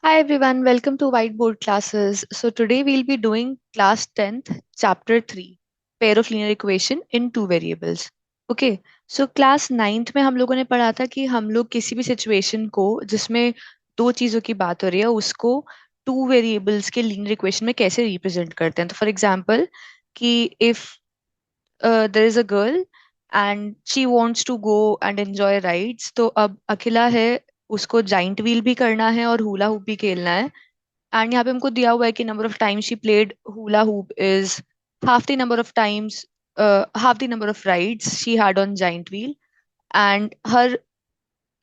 Hi everyone, welcome to Whiteboard classes. So today we'll be doing class 10th, chapter 3, pair of linear equation in two variables. Okay, so class 9th में हम लोगों ने पढ़ा था कि हम लोग किसी भी सिचुएशन को जिसमें दो चीजों की बात हो रही है उसको टू वेरिएबल्स के लीनियर इक्वेशन में कैसे रिप्रेजेंट करते हैं। तो फॉर एग्जांपल कि if there is a girl and she wants to go and enjoy rides, तो अब अखिला है, उसको जाइंट व्हील भी करना है और हुला हुप भी खेलना है। एंड यहाँ पे हमको दिया हुआ है कि number of times she played hula hoop is half the number of times half the number of rides she had on giant wheel, and her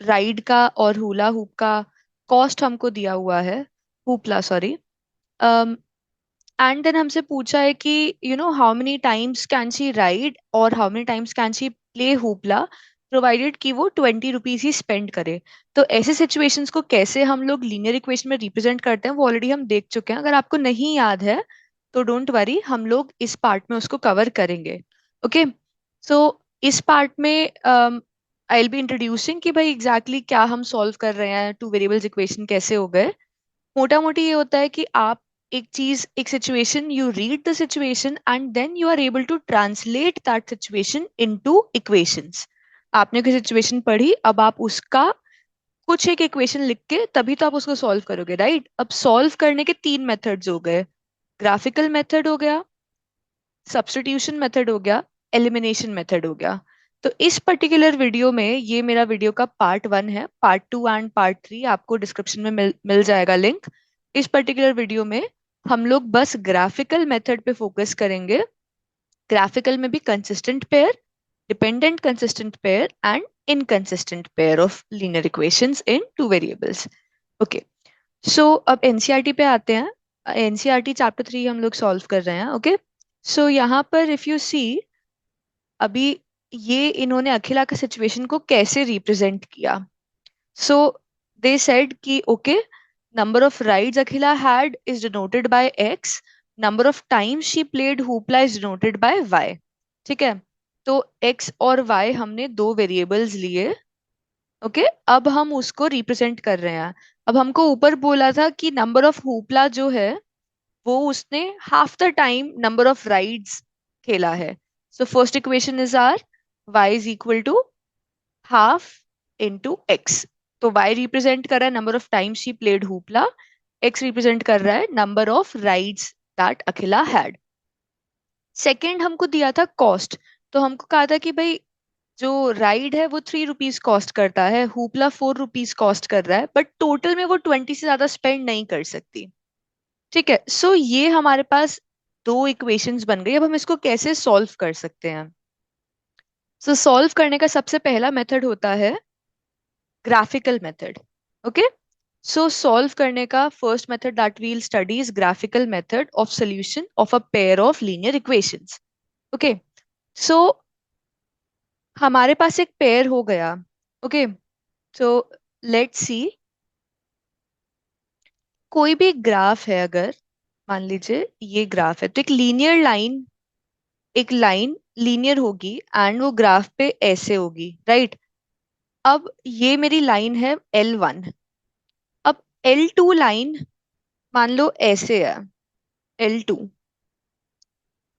ride का और हुला हुप का कॉस्ट हमको दिया हुआ है, हुपला सॉरी। एंड देन हमसे पूछा है कि how many times can she ride और how many times can she play hoopla, provided कि वो 20 रुपीज ही स्पेंड करे। तो ऐसे सिचुएशंस को कैसे हम लोग लीनियर इक्वेशन में रिप्रेजेंट करते हैं वो ऑलरेडी हम देख चुके हैं। अगर आपको नहीं याद है तो डोंट वरी, हम लोग इस पार्ट में उसको कवर करेंगे। ओके, सो इस पार्ट में आई विल बी इंट्रोड्यूसिंग कि भाई एग्जैक्टली क्या हम सॉल्व कर रहे हैं, टू वेरिएबल्स इक्वेशन कैसे हो गए। मोटा मोटी ये होता है कि आप एक चीज, एक situation, you read the situation and then you are able to translate that situation into equations. आपने कोई सिचुएशन पढ़ी, अब आप उसका कुछ एक इक्वेशन लिख के तभी तो आप उसको सॉल्व करोगे, राइट? अब सॉल्व करने के तीन मेथड्स हो गए, ग्राफिकल मेथड हो गया, सब्स्टिट्यूशन मेथड हो गया, एलिमिनेशन मेथड हो गया। तो इस पर्टिकुलर वीडियो में, ये मेरा वीडियो का पार्ट 1 है, पार्ट 2 एंड पार्ट 3 आपको डिस्क्रिप्शन में मिल जाएगा लिंक। इस पर्टिकुलर वीडियो में हम लोग बस ग्राफिकल मेथड पे फोकस करेंगे। ग्राफिकल में भी consistent pair, dependent consistent pair and inconsistent pair of linear equations in two variables. Okay, so अब एनसीईआरटी पे आते हैं। एनसीईआरटी चैप्टर 3 हम लोग सॉल्व कर रहे हैं। ओके, सो यहाँ पर इफ यू सी, अभी ये इन्होंने अखिला का सिचुएशन को कैसे रिप्रेजेंट किया। सो दे सेड कि okay, number of rides Akhila had is denoted by x, number of times she played hoopla is denoted by y. ठीक है, तो एक्स और वाई हमने दो वेरिएबल्स लिए। ओके, अब हम उसको रिप्रेजेंट कर रहे हैं। अब हमको ऊपर बोला था कि नंबर ऑफ हुपला जो है वो उसने half the time number of rides खेला है। So first equation is are y is equal to half into x. तो y रिप्रेजेंट कर रहा है number of times she played hoopla, x represent कर रहा है number of rides that Akhila had. Second हमको दिया था कॉस्ट, तो हमको कहा था कि भाई जो राइड है वो 3 रुपीज कॉस्ट करता है, हुपला 4 रुपीज कॉस्ट कर रहा है, बट टोटल में वो 20 से ज्यादा स्पेंड नहीं कर सकती। ठीक है, सो ये हमारे पास दो इक्वेशंस बन गई। अब हम इसको कैसे सॉल्व कर सकते हैं? सो सॉल्व करने का सबसे पहला मेथड होता है graphical method. Okay, so solve करने का first method that we'll study is graphical method of solution of a pair of linear equations. Okay, so हमारे पास एक पेयर हो गया। ओके, सो लेट्स सी, कोई भी ग्राफ है, अगर मान लीजिए ये ग्राफ है, तो एक लीनियर लाइन, एक लाइन लीनियर होगी एंड वो ग्राफ पे ऐसे होगी, राइट? अब ये मेरी लाइन है L1। अब L2 लाइन मान लो ऐसे है, L2।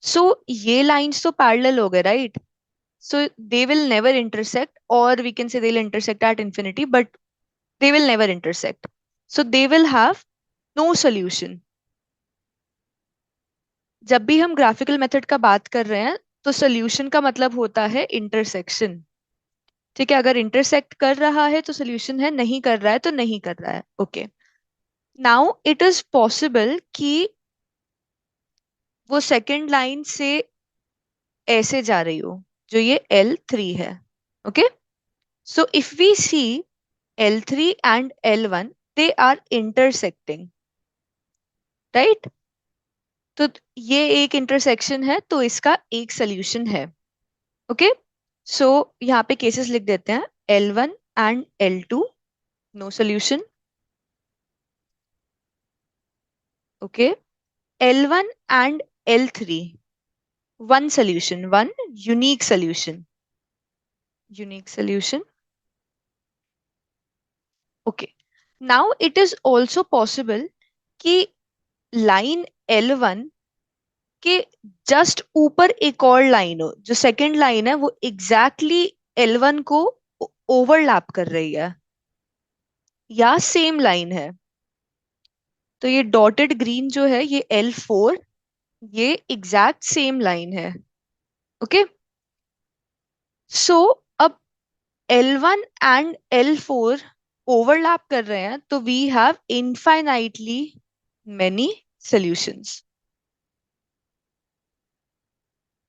सो ये लाइंस तो पैरेलल हो गए, right? So they will never intersect, और we can say they will intersect at infinity, but they will never intersect. So they will have no solution. जब भी हम ग्राफिकल मेथड का बात कर रहे हैं तो सोल्यूशन का मतलब होता है इंटरसेक्शन। ठीक है, अगर इंटरसेक्ट कर रहा है तो सोल्यूशन है, नहीं कर रहा है तो नहीं कर रहा है। Okay, now it is possible कि वो सेकंड लाइन से ऐसे जा रही हो, जो ये L3 है। Okay, so if we see L3 and L1, they are intersecting, right? तो ये एक इंटरसेक्शन है, तो इसका एक सोल्यूशन है। ओके, सो यहाँ पे केसेस लिख देते हैं, L1 and L2 no solution. Okay, L1 and L3 one solution, one unique solution, unique solution. Okay, now it is also possible कि लाइन L1 के जस्ट ऊपर एक और लाइन हो, जो सेकंड लाइन है वो एग्जैक्टली L1 को ओवरलैप कर रही है या सेम लाइन है। तो ये डॉटेड ग्रीन जो है ये L4, ये एग्जैक्ट सेम लाइन है। ओके, सो अब L1 एंड L4 ओवरलैप कर रहे हैं, तो we have infinitely many solutions.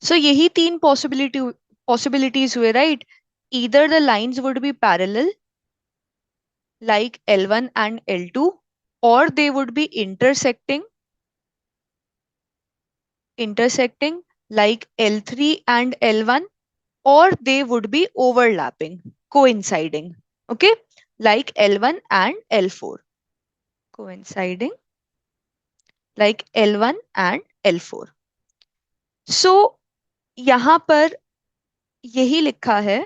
So यही तीन पॉसिबिलिटीज हुए, right? Either the lines would be parallel like L1 and L2, or they would be intersecting like L3 and L1, or they would be overlapping, coinciding. Okay, like L1 and L4, coinciding like L1 and L4. So यहाँ पर यही लिखा है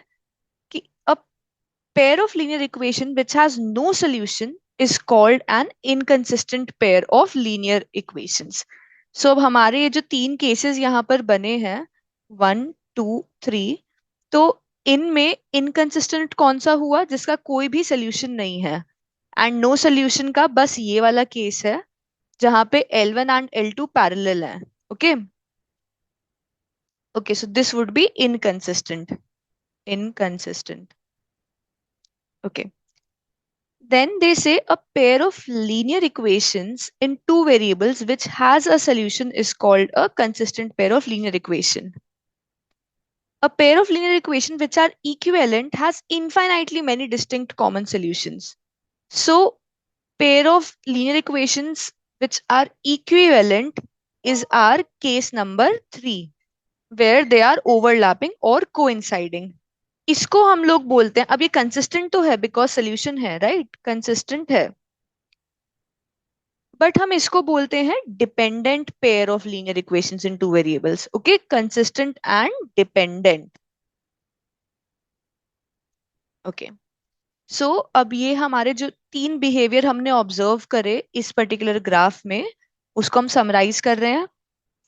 कि a pair of linear equation which has no solution is called an inconsistent pair of linear equations. So अब हमारे ये जो तीन केसेस यहाँ पर बने हैं, 1, 2, 3, तो इनमें इनकंसिस्टेंट कौन सा हुआ? जिसका कोई भी सोल्यूशन नहीं है। एंड नो सोल्यूशन का बस ये वाला केस है जहां पे L1 एंड L2 पैरेलल है। Okay, okay, so this would be inconsistent. Okay, then they say a pair of linear equations in two variables which has a solution is called a consistent pair of linear equation. A pair of linear equations which are equivalent has infinitely many distinct common solutions. So, pair of linear equations which are equivalent is our case number 3, where they are overlapping or coinciding. इसको हम लोग बोलते हैं, अब ये consistent तो है because solution है, राइट? कंसिस्टेंट है, बट हम इसको बोलते हैं dependent pair of linear equations in two variables. Okay, consistent and dependent. Okay, so अब ये हमारे जो तीन बिहेवियर हमने ऑब्जर्व करे इस पर्टिकुलर ग्राफ में, उसको हम समराइज कर रहे हैं।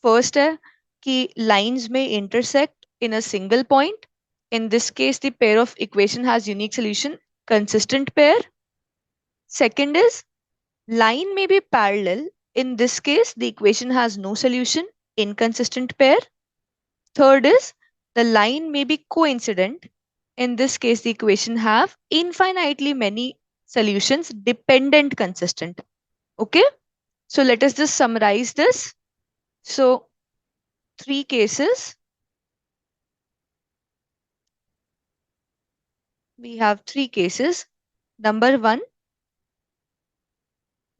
फर्स्ट है कि लाइंस में intersect in a single point, in this case the pair of equation has unique solution, consistent pair. Second is line may be parallel. In this case, the equation has no solution, inconsistent pair. Third is the line may be coincident. In this case, the equation have infinitely many solutions, dependent consistent. Okay, so let us just summarize this. So, three cases. We have three cases. Number one,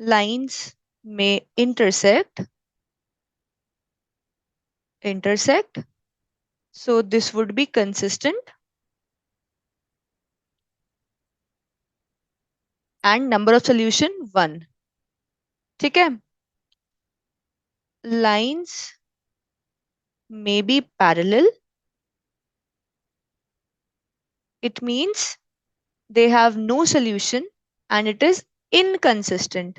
lines may intersect. So this would be consistent. And number of solution 1. ठीक है? Lines may be parallel. It means they have no solution and it is inconsistent.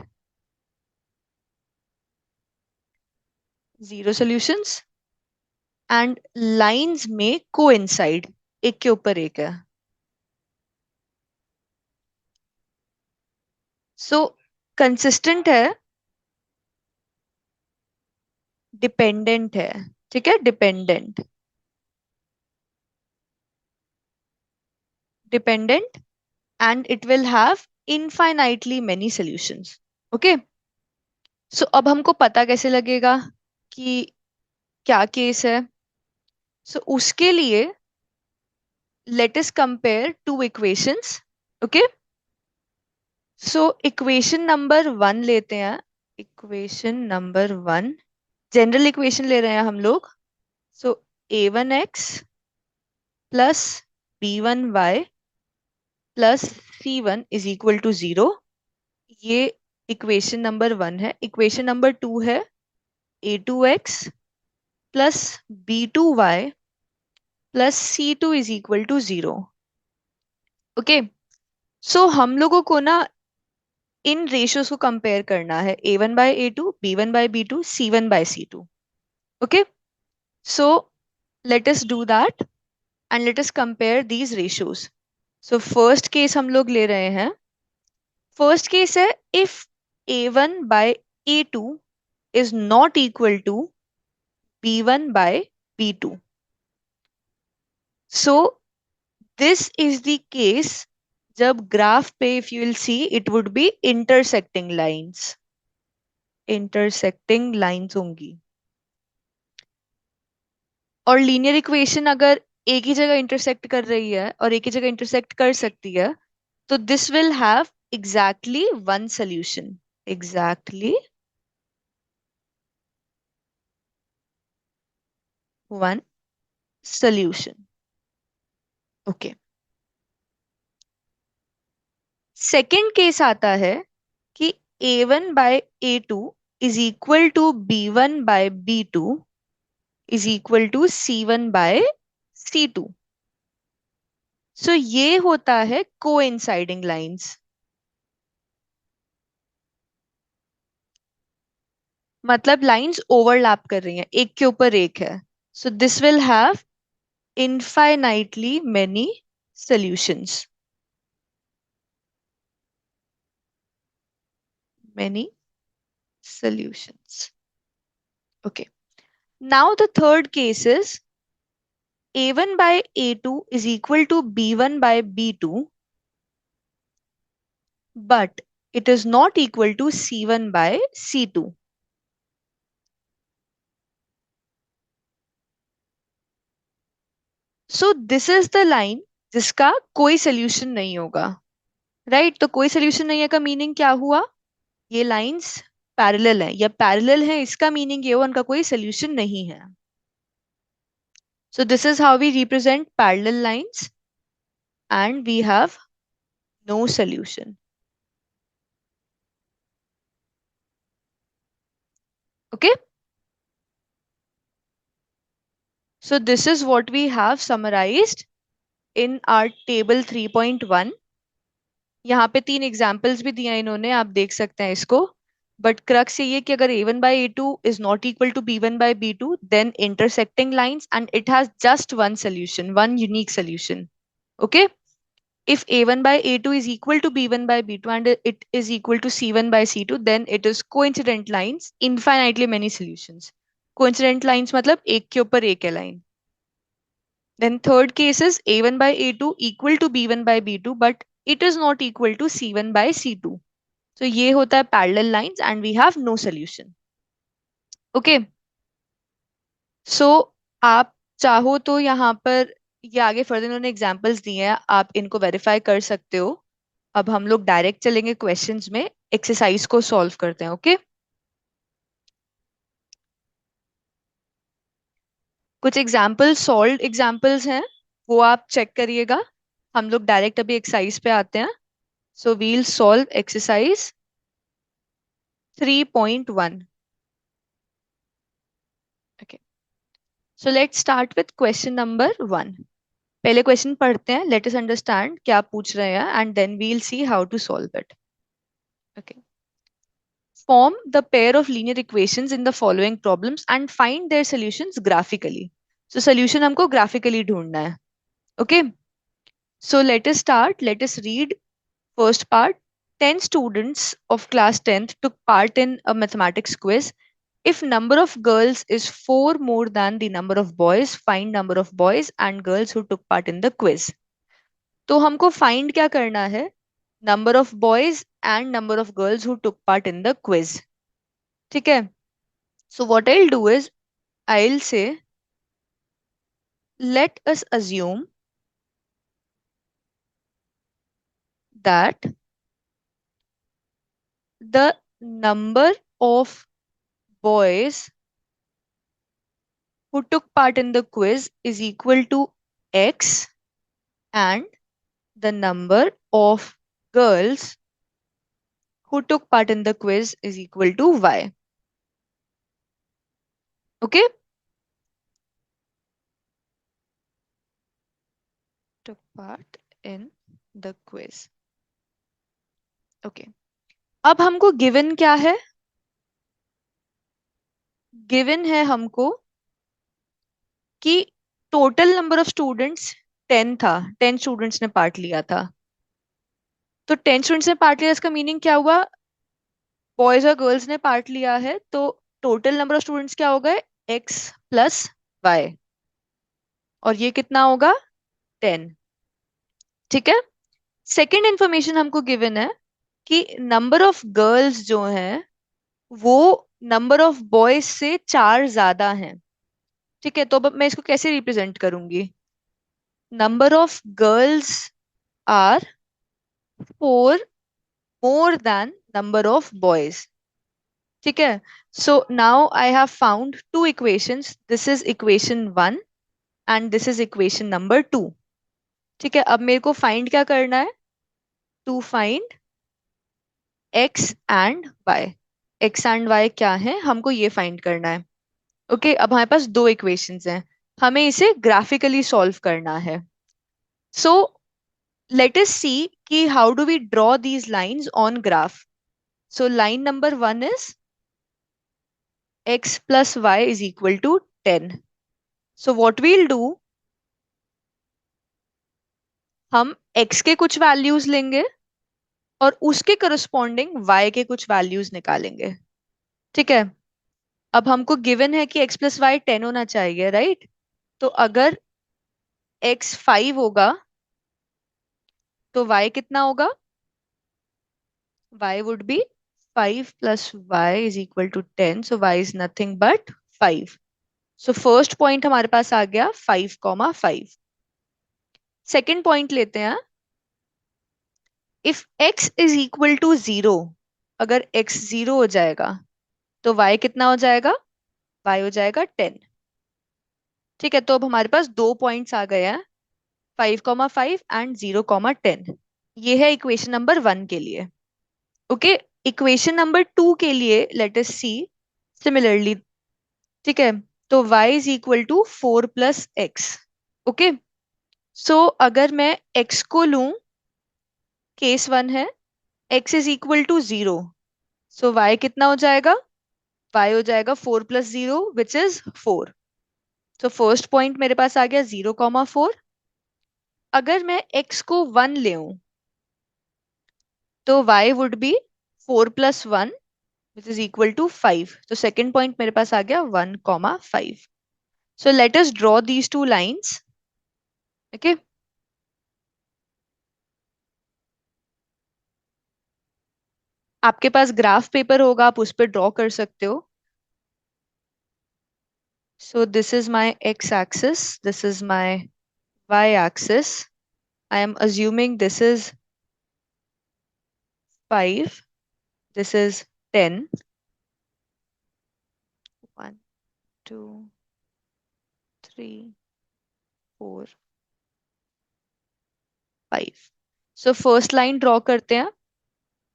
Zero solutions. And lines may coincide. एक के ऊपर एक है. So consistent है, dependent है. ठीक है? Dependent and it will have infinitely many solutions. Okay? So अब हमको पता कैसे लगेगा कि क्या केस है? So उसके लिए let us compare two equations. Okay, so equation number 1 लेते हैं. Equation number 1 जनरल इक्वेशन ले रहे हैं हम लोग. So a1x plus b1y plus c1 is equal to 0. ये इक्वेशन नंबर 1 है. इक्वेशन नंबर 2 है a2x plus b2y plus c2 is equal to 0. Okay, सो हम लोगों को ना इन रेशियोज को कंपेयर करना है, A1/A2, B1/B2, C1/C2. Okay, so let us do that and let us compare these ratios. So first case हम लोग ले रहे हैं. फर्स्ट केस है, if A1/A2 is not equal to B1/B2. So this is the case जब graph पे if you will see it would be intersecting lines. Intersecting lines होंगी. और लीनियर इक्वेशन अगर एक ही जगह इंटरसेक्ट कर रही है और एक ही जगह इंटरसेक्ट कर सकती है, तो this will have exactly one solution. Exactly one solution. Okay. Second case आता है कि A1/A2 is equal to B1/B2 is equal to C1/C2. So ये होता है कोइंसाइडिंग लाइंस. मतलब लाइंस ओवरलैप कर रही हैं, एक के ऊपर एक है. So this will have infinitely many solutions. Many solutions. Okay. Now the third case is A1/A2 is equal to B1/B2, but it is not equal to C1/C2. So this is the line जिसका कोई solution नहीं होगा. Right, तो कोई solution नहीं है का meaning क्या हुआ? ये लाइंस पैरेलल है, या पैरेलल है इसका मीनिंग ये हुआ उनका कोई सोल्यूशन नहीं है. So this is how we represent parallel lines and we have no solution. Okay. So this is what we have summarized in our table 3.1. यहाँ पे 3 एग्जाम्पल्स भी दिया इन्होंने, आप देख सकते हैं इसको. बट क्रक्स ये है कि अगर A1/A2 is not equal to B1/B2, then intersecting lines and it has just one solution, one unique solution. Okay. If A1/A2 is equal to B1/B2 and it is equal to C1/C2, then it is coincident lines, infinitely many solutions. Coincident lines मतलब एक के ऊपर एक है line. Then third case is A1/A2 equal to B1/B2, but it is not equal to C1/C2. So ये होता है parallel lines and we have no solution. Okay. So आप चाहो तो यहाँ पर ये आगे फर्दर इन्होंने एग्जाम्पल्स दिए हैं, आप इनको वेरीफाई कर सकते हो. अब हम लोग डायरेक्ट चलेंगे क्वेश्चंस में, एक्सरसाइज को सॉल्व करते हैं. ओके. कुछ एग्जाम्पल्स सॉल्व एग्जाम्पल्स हैं, वो आप चेक करिएगा. हम लोग डायरेक्ट अभी एक्सरसाइज पे आते हैं. So we'll solve exercise 3.1. Okay. So let's start with question number 1. पहले क्वेश्चन पढ़ते हैं, लेट अस अंडरस्टैंड क्या पूछ रहे हैं and then we'll see how to solve it. Okay. Form the pair of linear equations in the following problems and find their solutions graphically. So solution हमको graphically ढूंढना है. Okay. So let us start. Let us read first part. 10 students of class 10th took part in a mathematics quiz. If number of girls is 4 more than the number of boys, find number of boys and girls who took part in the quiz. तो हमको find क्या करना है? Number of boys and number of girls who took part in the quiz. ठीक है. So what I'll do is I'll say, let us assume that the number of boys who took part in the quiz is equal to X and the number of girls who took part in the quiz is equal to Y. Okay? Took part in the quiz. Okay. अब हमको given क्या है? Given है हमको कि total number of students 10 था, 10 students ने part लिया था। तो 10 स्टूडेंट्स ने पार्ट लिया, इसका मीनिंग क्या हुआ? बॉयज और गर्ल्स ने पार्ट लिया है, तो टोटल नंबर ऑफ स्टूडेंट्स क्या हो गए? x+y। और ये कितना होगा? 10। ठीक है। सेकंड इंफॉर्मेशन हमको गिवन है कि नंबर ऑफ गर्ल्स जो है वो नंबर ऑफ बॉयज से 4 ज्यादा हैं। ठीक है, तो अब मैं इसको कैसे रिप्रेजेंट करूंगी? Number of girls are 4 more than number of boys. ठीक है। So now I have found two equations, this is equation 1 and this is equation number 2। ठीक है, अब मेरे को फाइंड क्या करना है? To find x and y. X and y क्या है, हमको ये फाइंड करना है। ओके, अब हमारे पास दो इक्वेशंस हैं, हमें इसे ग्राफिकली सॉल्व करना है। सो लेट अस सी कि how do we draw these lines on graph. So line number 1 is x+y is equal to 10. So what we'll do, हम x के कुछ वैल्यूज लेंगे और उसके करस्पॉन्डिंग y के कुछ वैल्यूज निकालेंगे। ठीक है। अब हमको गिवन है कि x+y 10 होना चाहिए, राइट? तो अगर x 5 होगा तो y कितना होगा? y would be 5 plus y is equal to 10. So y is nothing but 5. So first point हमारे पास आ गया 5,5। सेकेंड पॉइंट लेते हैं। If x is equal to 0, अगर x 0 हो जाएगा तो y कितना हो जाएगा? y हो जाएगा 10। ठीक है, तो अब हमारे पास दो पॉइंट्स आ गए हैं, 5,5 एंड 0,10। ये है इक्वेशन नंबर 1 के लिए। ओके, इक्वेशन नंबर 2 के लिए लेट अस सी सिमिलरली। ठीक है, तो y is equal to 4+x। Okay, so अगर मैं x को लूं, केस 1 है, x is equal to 0, so y कितना हो जाएगा? y हो जाएगा 4+0 विच इज 4। तो फर्स्ट पॉइंट मेरे पास आ गया 0,4। अगर मैं x को 1 ले तो y would be 4+1 which is equal to 5। तो सेकेंड पॉइंट मेरे पास आ गया 1,5। So let us draw these two lines. Okay, आपके पास ग्राफ पेपर होगा, आप उस पर ड्रॉ कर सकते हो। सो this is my x axis, this is my y axis. I am assuming this is 5, this is 10, 1 2 3 4 5। So first line draw करते हैं।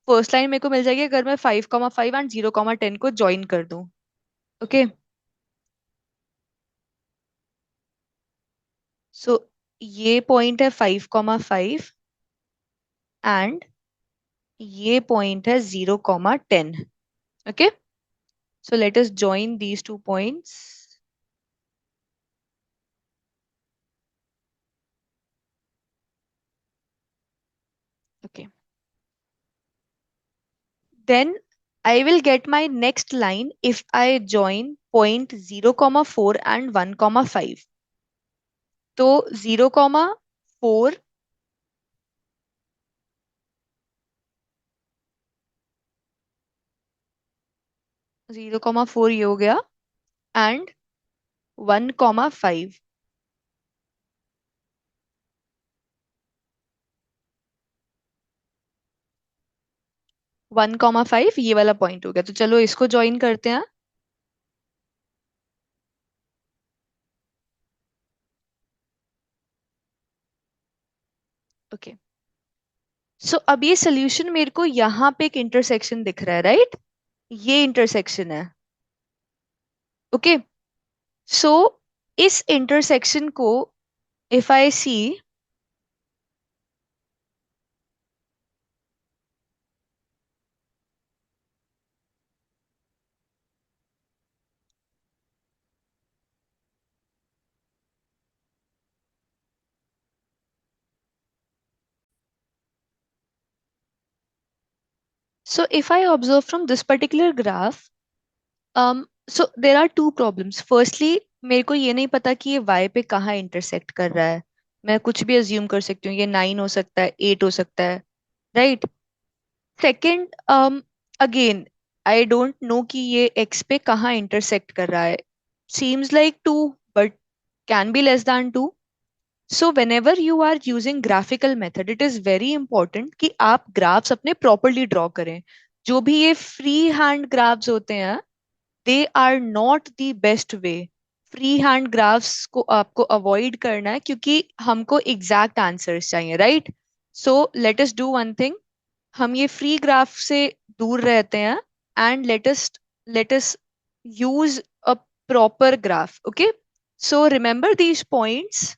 फर्स्ट लाइन मेरे को मिल जाएगी अगर मैं 5,5 एंड 0,10 को ज्वाइन कर दूं। ओके, सो ये पॉइंट है 5,5 एंड ये पॉइंट है 0,10। Okay, so let us join these two points. Okay, then I will get my next line if I join point 0,4 and 1,5। तो 0,4, 0,4 ये हो गया एंड 1,5, 1,5 ये वाला पॉइंट हो गया। तो चलो इसको ज्वाइन करते हैं। ओके, सो अब ये सोल्यूशन मेरे को यहाँ पे एक इंटरसेक्शन दिख रहा है, राइट? ये इंटरसेक्शन है। ओके, सो इस इंटरसेक्शन को if I see, So if I observe from this particular graph, so there are two problems. Firstly, मेरे को ये नहीं पता कि ये y पे कहाँ इंटरसेक्ट कर रहा है. मैं कुछ भी अज्यूम कर सकती हूँ, ये 9 हो सकता है, 8 हो सकता है, right. Second, again I don't know कि ये x पे कहाँ इंटरसेक्ट कर रहा है. Seems like 2, but can be less than 2. So whenever you are using graphical method, it is very important कि आप ग्राफ्स अपने प्रॉपरली ड्रॉ करें. जो भी ये फ्री हैंड ग्राफ्स होते हैं, they are not the best way. Free hand graphs को आपको अवॉइड करना है, क्योंकि हमको एग्जैक्ट आंसर्स चाहिए, right. So let us do one thing. हम ये फ्री ग्राफ से दूर रहते हैं, and let us use a proper graph. Okay, so remember these points.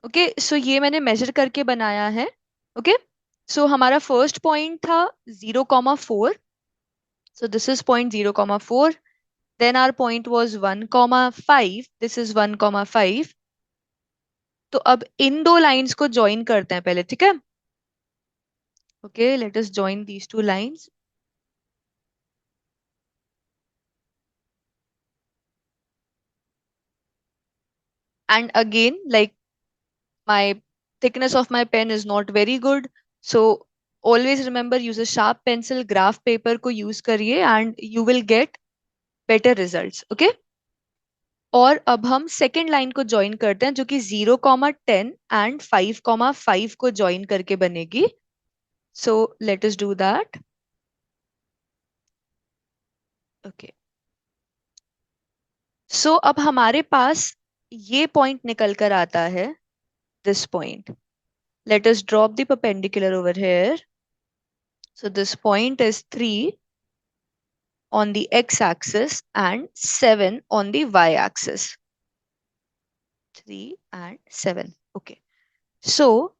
Okay, so ये मैंने मेजर करके बनाया है. ओके, सो हमारा फर्स्ट पॉइंट था 0,4. So this is point 0,4. Then our point was 1,5. This is 1,5. तो अब इन दो लाइंस को ज्वाइन करते हैं पहले, ठीक है. Okay, let us join these two lines. And again, like, my thickness of my pen is not very good, so always remember, use a sharp pencil. graph paper को use करिए and you will get better results. okay, और अब हम second line को join करते हैं, जो कि 0,10 एंड 5,5 को ज्वाइन करके बनेगी. So let us do that. Okay, so अब हमारे पास ये पॉइंट निकल कर आता है, this point. let us drop the perpendicular over here. So this point is 3 on the x-axis and 7 on the y-axis. 3 and 7. Okay. So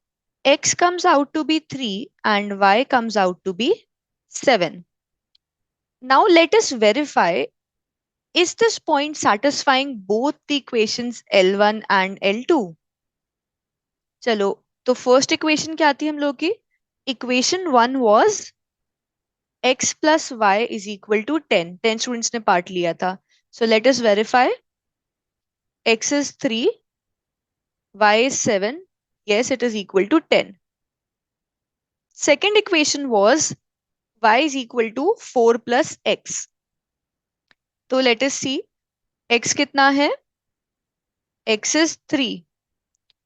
x comes out to be 3 and y comes out to be 7. Now let us verify, is this point satisfying both the equations L1 and L2? चलो, तो first equation क्या थी हम लोग की? Equation 1 was x plus y is equal to 10. 10 students ने part लिया था. So let us verify. x is 3, y is 7. Yes, it is equal to 10. Second equation was y is equal to 4 plus x. तो let us see. x कितना है? x is 3.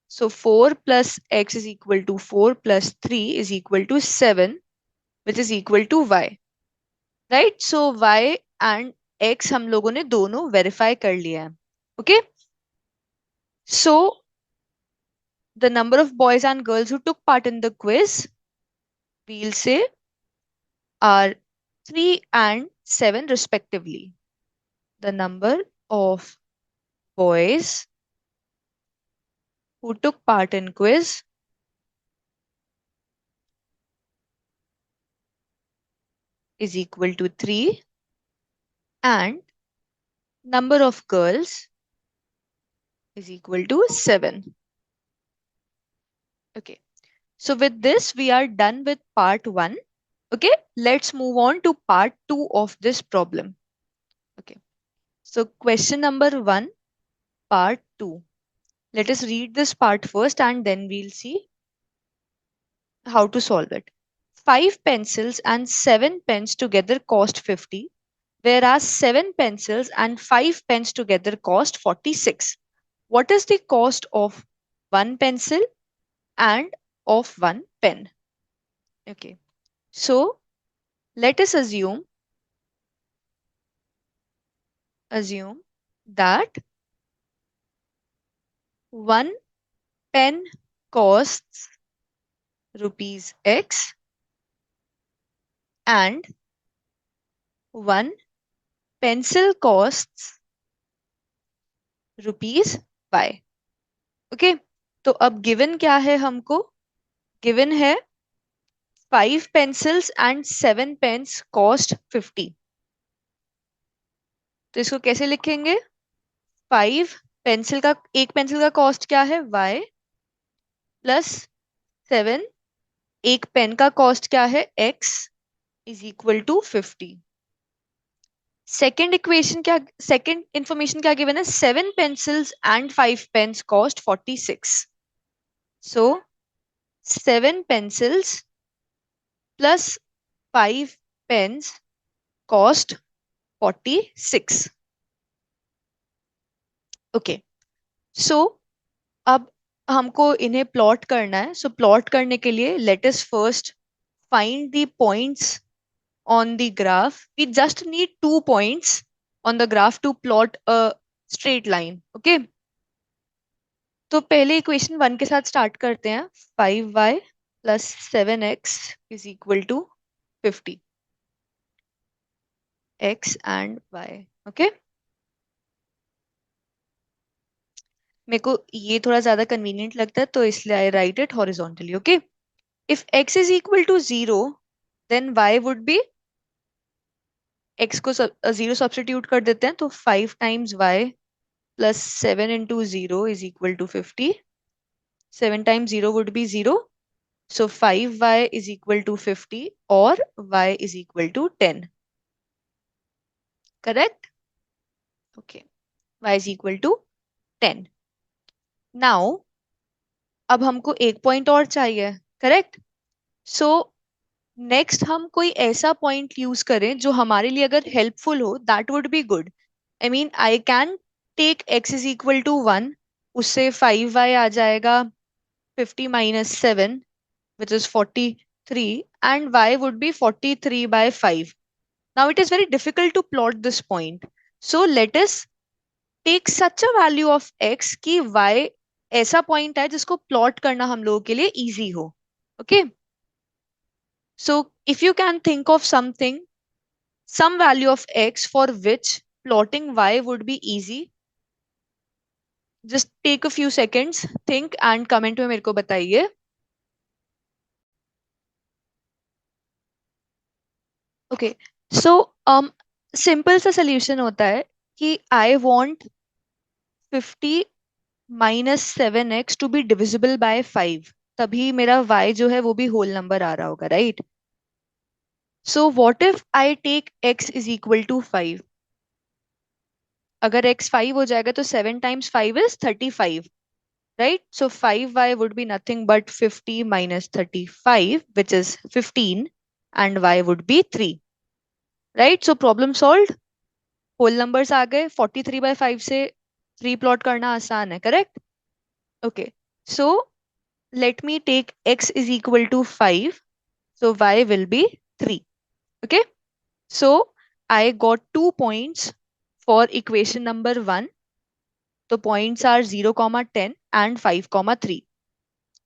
So 4 plus x is equal to 4 plus 3 is equal to 7, which is equal to y. Right? So y and x हम लोगों ने दोनों verify कर लिया है. Okay? So the number of boys and girls who took part in the quiz, we'll say, are 3 and 7 respectively. The number of boys who took part in quiz is equal to 3, and number of girls is equal to 7. Okay, so with this we are done with part 1. Okay, let's move on to part 2 of this problem. Okay, so question number 1, part 2. Let us read this part first and then we'll see how to solve it. 5 pencils and 7 pens together cost 50, whereas 7 pencils and 5 pens together cost 46. What is the cost of one pencil and of one pen? Okay, so let us assume that one pen costs rupees X and one pencil costs rupees Y. Okay, तो अब given क्या है हमको? Given है 5 pencils and 7 pens cost 50. तो इसको कैसे लिखेंगे? 5 पेंसिल का, एक पेंसिल का कॉस्ट क्या है? Y प्लस 7, एक पेन का कॉस्ट क्या है? X is equal to 50. Second information क्या गिवन है? 7 pencils and 5 pens cost 46. So 7 pencils plus 5 pens cost 46. Okay, so अब हमको इन्हें प्लॉट करना है. सो प्लॉट करने के लिए let us first find the points on the graph. We just need 2 points on the graph to plot a straight line. Okay. तो पहले इक्वेशन 1 के साथ स्टार्ट करते हैं. 5y plus 7x is equal to 50. x and y. Okay, मेरे को ये थोड़ा ज्यादा कन्वीनियंट लगता है तो इसलिए I write it horizontally. Okay, if x is equal to 0 then y would be, x को 0 सब्स्टिट्यूट कर देते हैं तो 5 times y plus 7 into 0 is equal to 50. 7 times 0 would be 0. So 5y is equal to 50 or y is equal to 10. Correct? Okay. Y is equal to 10. Now, अब हमको एक point और चाहिए. करेक्ट? सो नेक्स्ट हम कोई ऐसा point use करें जो हमारे लिए अगर हेल्पफुल हो, that would be good. I mean I can take x is equal to 1. उससे 5y आ जाएगा 50 minus 7, which is 43, and y would be 43 by 5. Now it is very difficult to plot this point. So let us take such a value of x कि y ऐसा point है जिसको plot करना हम लोगों के लिए easy हो. Okay. So if you can think of something, some value of x for which plotting y would be easy, just take a few seconds, think and comment में मेरे को बताइए. ओके, सो सिंपल सा solution होता है कि I want 50 minus 7x to be divisible by 5, तभी मेरा y जो है वो भी होल नंबर आ रहा होगा. Right? So what if I take x is equal to 5? अगर x 5 हो जाएगा तो 7 times 5 is 35. Right? So 5y would be nothing but 50 minus 35, which is 15, and y would be 3. राइट? So problem solved. Whole numbers आ गए. 43/5 से 3 plot करना आसान है. Correct? Okay, so let me take x is equal to 5, so y will be 3. Okay, so I got 2 points for equation number 1. The points are 0 comma 10 and 5 comma 3.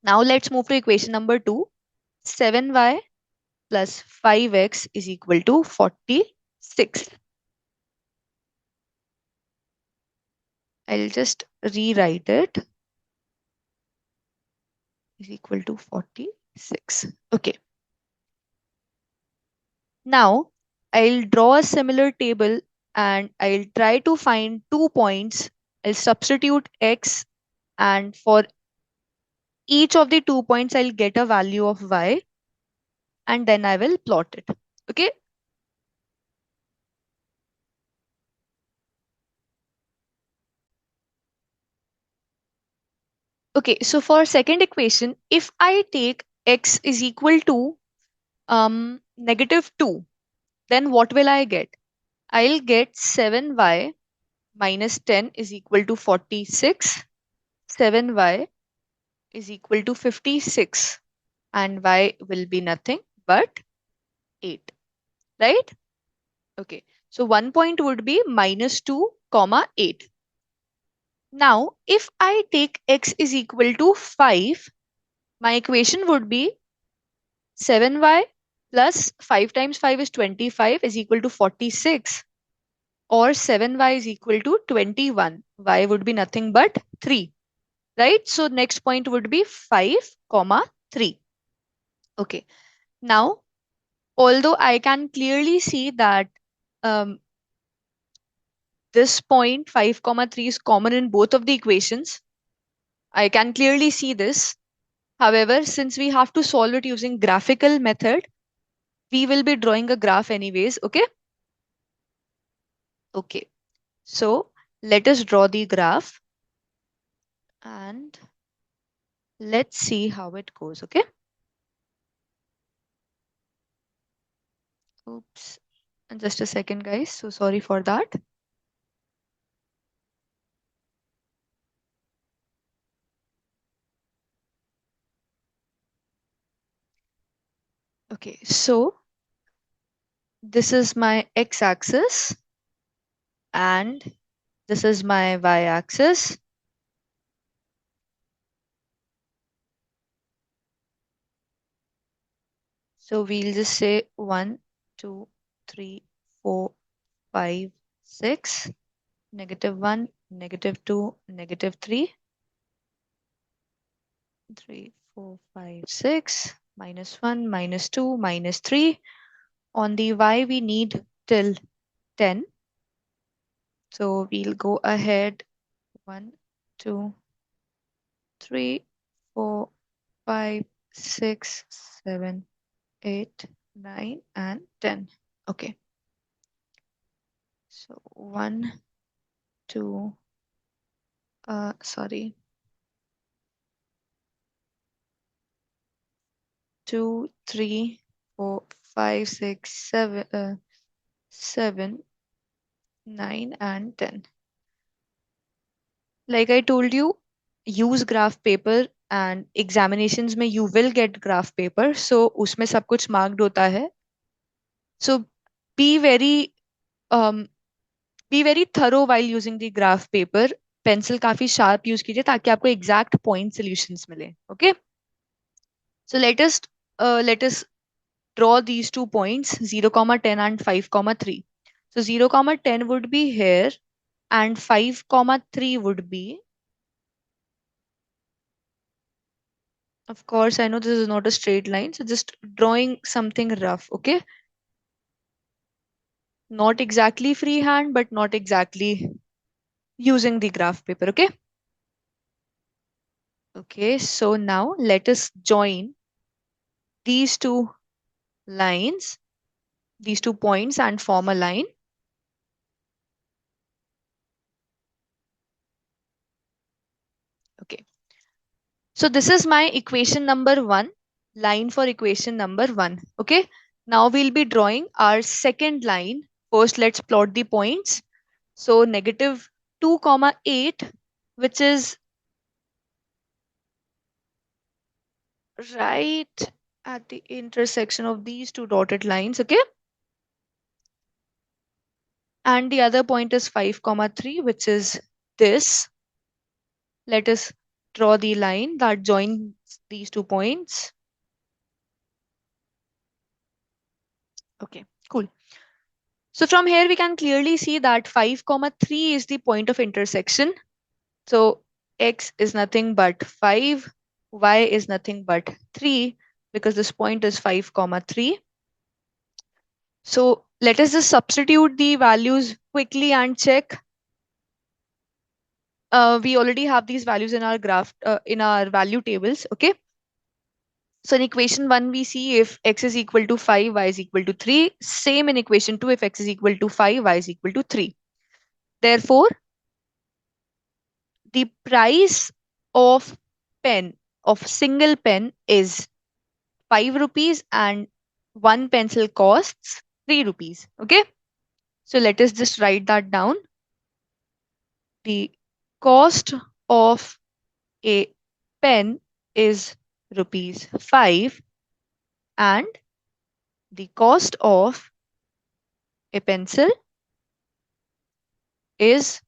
Now let's move to equation number 2. 7y plus 5x is equal to 46. I'll just rewrite it. Is equal to 46. Okay. Now I'll draw a similar table and I'll try to find 2 points. I'll substitute x, and for each of the 2 points I'll get a value of y, and then I will plot it. Okay. Okay, so for second equation, if I take x is equal to -2, then what will I get? I'll get 7y minus 10 is equal to 46. 7y is equal to 56, and y will be nothing but 8. Right? Okay, so 1 point would be -2 comma 8. Now if I take x is equal to 5, my equation would be 7y plus 5 times 5 is 25 is equal to 46, or 7y is equal to 21. Y would be nothing but 3. Right? So next point would be 5 comma 3. Okay, now although I can clearly see that um, this point 5 comma 3 is common in both of the equations, I can clearly see this. However, since we have to solve it using graphical method, we will be drawing a graph anyways, okay? Okay, so let us draw the graph and let's see how it goes, okay? Oops, and just a second, guys. So sorry for that. Okay, so this is my x-axis and this is my y-axis. So we'll just say 1, 2, 3, 4, 5, 6, -1, -2, -3, 3, 4, 5, 6, -1, -2, -3. On the y, we need till 10. So we'll go ahead 1, 2, 3, 4, 5, 6, 7, 8, 9, and 10. Okay. So 1, 2, sorry, 2, 3, 4, 5, 6, 7, 7, 9, and 10. Like I told you, use graph paper and examinations में you will get graph paper. So उसमें सब कुछ marked होता है. So be very um, be very thorough while using the graph paper. Pencil काफी sharp use कीजिए ताकि आपको एग्जैक्ट पॉइंट सॉल्यूशंस मिले. Okay, so let us draw these 2 points 0 comma 10 and 5 comma 3. So 0 comma 10 would be here and 5 comma 3 would be, of course I know this is not a straight line, so just drawing something rough. Okay, not exactly freehand but not exactly using the graph paper. Okay, okay, so now let us join these two lines, these 2 points, and form a line. Okay, so this is my equation number 1, line for equation number 1. Okay, now we'll be drawing our second line. First, let's plot the points. So -2 comma 8, which is right at the intersection of these two dotted lines. Okay, and the other point is 5 comma 3, which is this. Let us draw the line that joins these 2 points. Okay, cool. So from here we can clearly see that 5 comma 3 is the point of intersection. So x is nothing but 5, y is nothing but 3, because this point is 5 comma 3. So let us just substitute the values quickly and check. We already have these values in our graph, in our value tables. Okay, so in equation 1 we see if x is equal to 5, y is equal to 3. Same in equation 2, if x is equal to 5, y is equal to 3. Therefore the price of pen, of single pen, is 5 rupees and one pencil costs 3 rupees. Okay, so let us just write that down. The cost of a pen is rupees 5 and the cost of a pencil is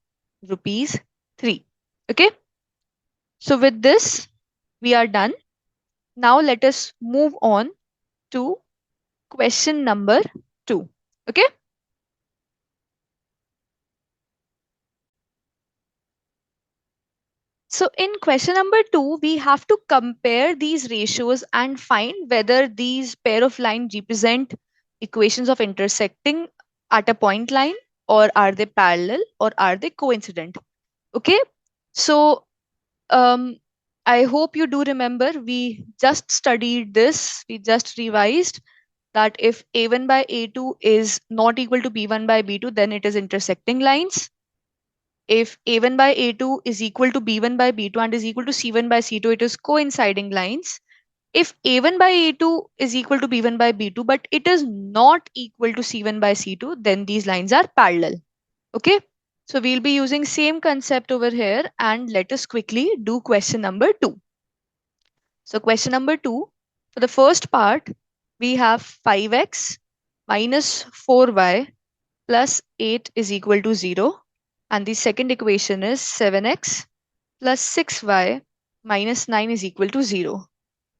rupees 3. Okay, so with this we are done. Now let us move on to question number 2. Okay, so in question number 2 we have to compare these ratios and find whether these pair of lines represent equations of intersecting at a point line, or are they parallel, or are they coincident. Okay, so um I hope you do remember, we just studied this, we just revised. that if a1 by a2 is not equal to b1 by b2, then it is intersecting lines. If a1 by a2 is equal to b1 by b2 and is equal to c1 by c2, it is coinciding lines. If a1 by a2 is equal to b1 by b2, but it is not equal to c1 by c2, then these lines are parallel. Okay, so we'll be using same concept over here, and let us quickly do question number 2. So question number 2, for the first part, we have 5x minus 4y plus 8 is equal to 0. And the second equation is 7x plus 6y minus 9 is equal to 0.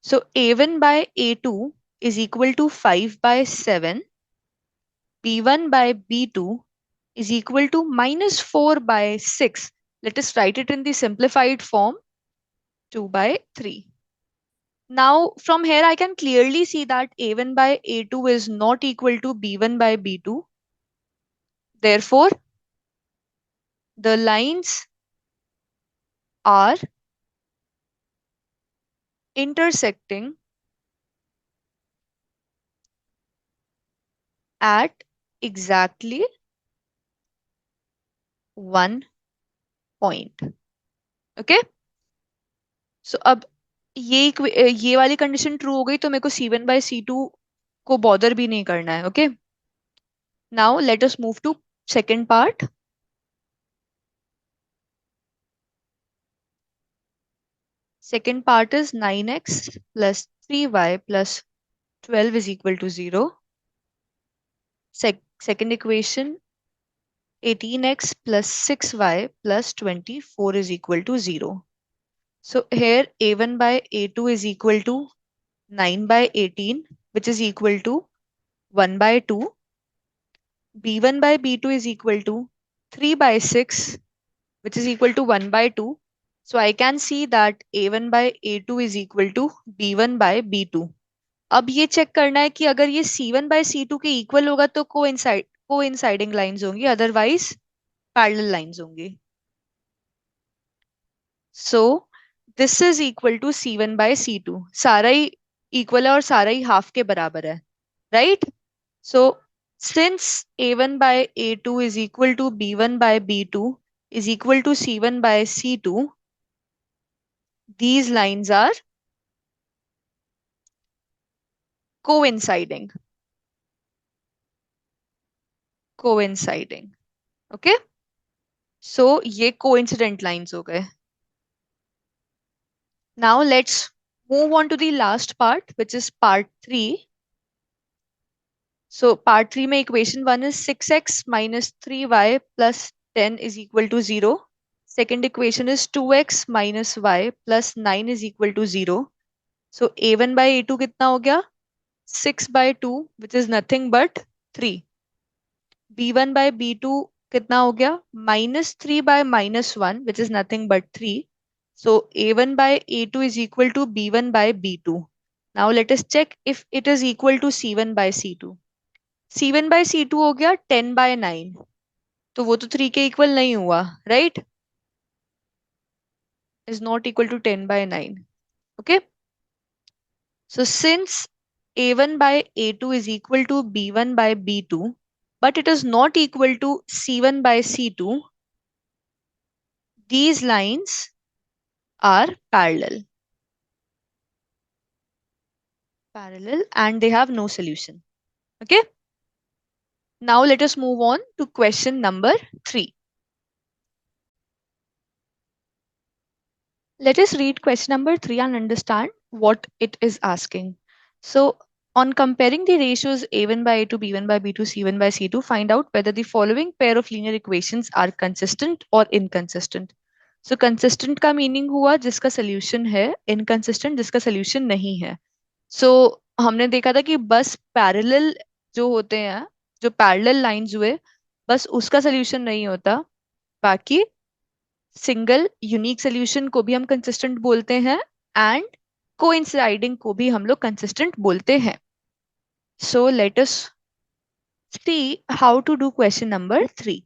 So a1 by a2 is equal to 5 by 7. b1 by b2 is equal to minus 4 by 6. Let us write it in the simplified form, 2 by 3. Now, from here, I can clearly see that a1 by a2 is not equal to b1 by b2. Therefore, the lines are intersecting at exactly one point. Okay? So, अब ये वाली condition true हो गई तो मेरे को c1 by c2 को bother भी नहीं करना है. Okay, now let us move to second part. Second part is 9x plus 3y plus 12 is equal to 0. Second equation, 18x plus 6y plus 24 is equal to 0. So here a1 by a2 is equal to 9 by 18, which is equal to 1 by 2. b1 by b2 is equal to 3 by 6, which is equal to 1 by 2. So I can see that a1 by a2 is equal to b1 by b2. अब ये check करना है कि अगर ये c1 by c2 के equal होगा तो कोइंसाइडिंग लाइंस होंगी, अदरवाइज पैरेलल लाइंस होंगी. So this is equal to c1 by c2. सारा ही इक्वल है और सारा ही हाफ के बराबर है, right? So since a1 by a2 is equal to b1 by b2 is equal to c1 by c2, these lines are coinciding. Okay, so ये coincident lines हो गए. Now let's move on to the last part, which is part 3. So part 3 में equation 1 is 6x minus 3y plus 10 is equal to 0. Second equation is 2x minus y plus 9 is equal to 0. So a1 by a2 कितना हो गया? 6 by 2, which is nothing but 3. b1 by b2 कितना हो गया? Minus 3 by minus 1, which is nothing but 3. So a1 by a2 is equal to b1 by b2. Now let us check if it is equal to c1 by c2. c1 by c2 हो गया 10 by 9. तो वो तो 3 के equal नहीं हुआ, right? Is not equal to 10 by 9. Okay. So since a1 by a2 is equal to b1 by b2, but it is not equal to c1 by c2, these lines are parallel. And they have no solution. Okay. Now let us move on to question number 3. Let us read question number 3 and understand what it is asking. So on comparing the ratios a1 by a2, b1 by b2, c1 by c2, find out whether the following pair of linear equations are consistent or inconsistent. So consistent का meaning हुआ जिसका solution है, inconsistent जिसका solution नहीं है. So हमने देखा था कि बस parallel जो होते हैं, जो parallel lines हुए, बस उसका solution नहीं होता. बाकी सिंगल यूनिक सोल्यूशन को भी हम कंसिस्टेंट बोलते हैं एंड कोइंसाइडिंग को भी हम लोग कंसिस्टेंट बोलते हैं. So let us see how to do question number 3.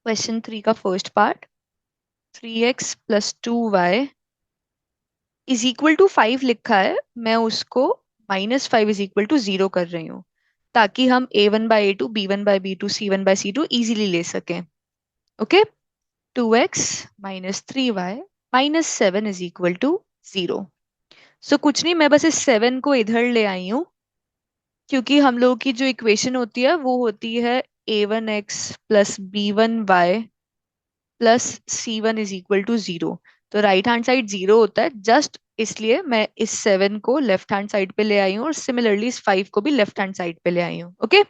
Question 3 का first part, 3x plus 2y is equal to 5 लिखा है. मैं उसको -5 इज इक्वल टू 0 कर रही हूँ, ताकि हम a1/a2, b1/b2, c1/c2 इजीली ले सकें। Okay. 2x minus 3y minus 7 is equal to 0। So कुछ नहीं, मैं बस इस 7 को इधर ले आई हूँ, क्योंकि हम लोगों की जो इक्वेशन होती है वो होती है a1x plus b1y plus c1 is equal to 0। तो राइट हैंड साइड 0 होता है, जस्ट इसलिए मैं इस 7 को लेफ्ट हैंड साइड पे ले आई हूँ, और सिमिलरली इस 5 को भी लेफ्ट हैंड साइड पे ले आई हूँ। ओके।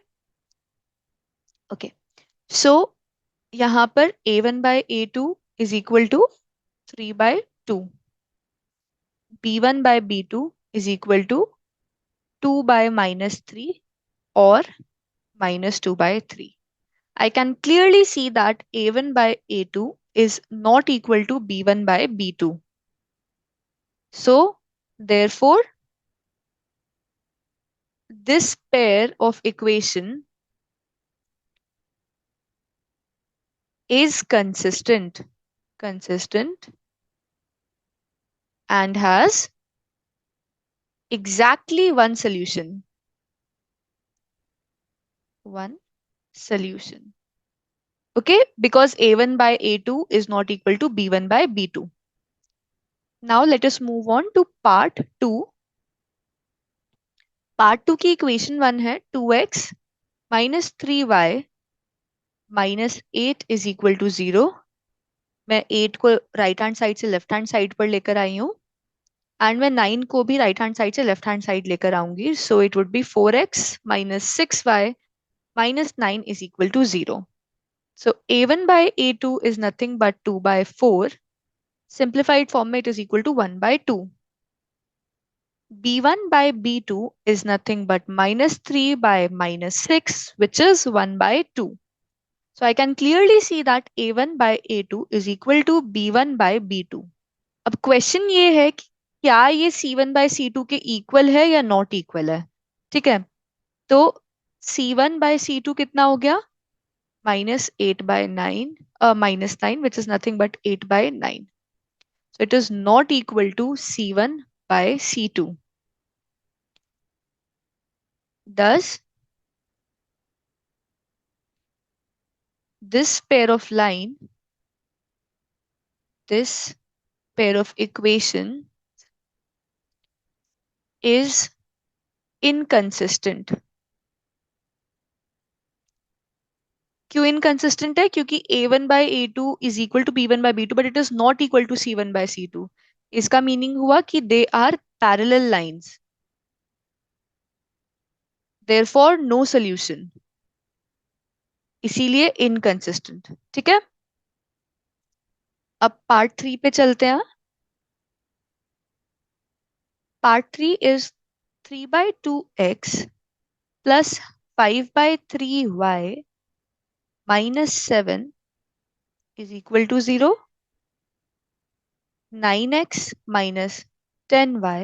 ओके। सो यहाँ पर a1/a2 is equal to 3/2, b1/b2 is equal to 2/-3 और -2/3. I can clearly see that a1/a2 is not equal to b1/b2. So, therefore, this pair of equation is consistent and has exactly one solution. One solution. Okay, because a1/a2 is not equal to b1/b2. Now let us move on to part 2. Part 2 की equation 1 है 2x minus 3y minus 8 is equal to 0. मैं 8 को right hand side से left hand side पर लेकर आई हूँ, and मैं 9 को भी राइट हैंड साइड से लेफ्ट हैंड साइड लेकर आऊंगी। So it would be 4x minus 6y minus 9 is equal to 0. So a1/a2 is nothing but 2/4. Simplified form में it is equal to 1/2. b1/b2 is nothing but -3/-6, which is 1/2. So I can clearly see that a1/a2 is equal to b1/b2. अब question ये है कि क्या ये c1/c2 के equal है या नॉट इक्वल है। ठीक है, तो c1/c2 कितना हो गया, -8/9, -9, which is nothing but 8/9. So it is not equal to c1/c2. Thus, this pair of line, this pair of equation is inconsistent. क्यों इनकंसिस्टेंट है, क्योंकि a1/a2 is equal to b1/b2 but it is not equal to c1/c2। इसका meaning हुआ कि they are parallel lines, therefore no solution, इसीलिए inconsistent. ठीक है, अब पार्ट 3 पे चलते हैं। Part 3 is 3/2x plus 5/3y minus 7 is equal to 0. 9x minus 10y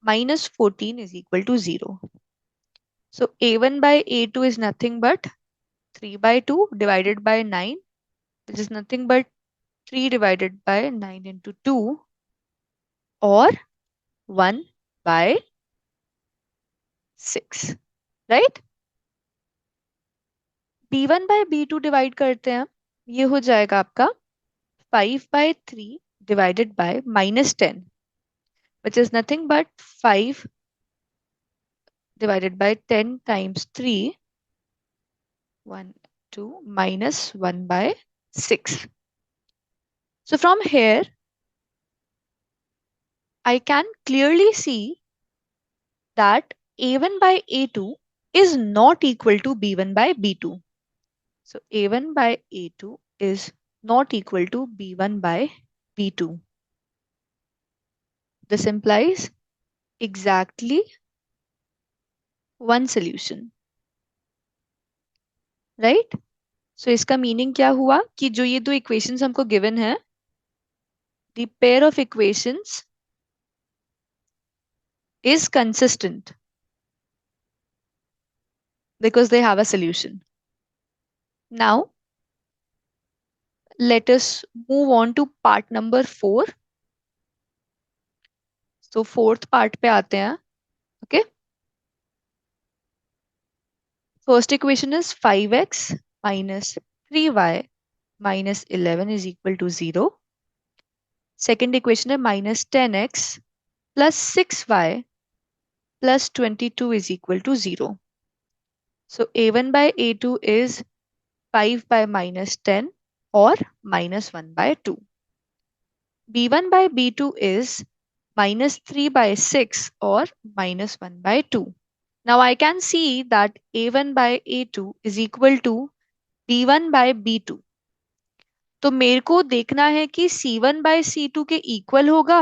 minus 14 is equal to 0. So a1/a2 is nothing but 3/2 divided by 9, which is nothing but 3 divided by 9 into 2, or 1/6, right? b1/b2 divide करते हैं, ये हो जाएगा आपका 5/3 divided by -10, which is nothing but 5 divided by 10 times 3, 1, 2, minus 1/6. So from here, I can clearly see that a1/a2 is not equal to b1/b2. So a1/a2 is not equal to b1/b2. This implies exactly one solution, right? So इसका meaning क्या हुआ कि जो ये दो equations हमको given है, the pair of equations is consistent because they have a solution. Now, let us move on to part number 4. So fourth part पे आते हैं। Okay, first equation is 5x minus 3y minus 11 is equal to 0. Second equation है minus 10x plus 6y plus 22 is equal to 0. So a1 by a2 is 5 by minus 10 or minus 1 by 2. b1 by b2 is minus 3 by 6 or minus 1 by 2. Now I can see that a1 by a2 is equal to b1 by b2. तो मेरे को देखना है कि c1 by c2 के equal होगा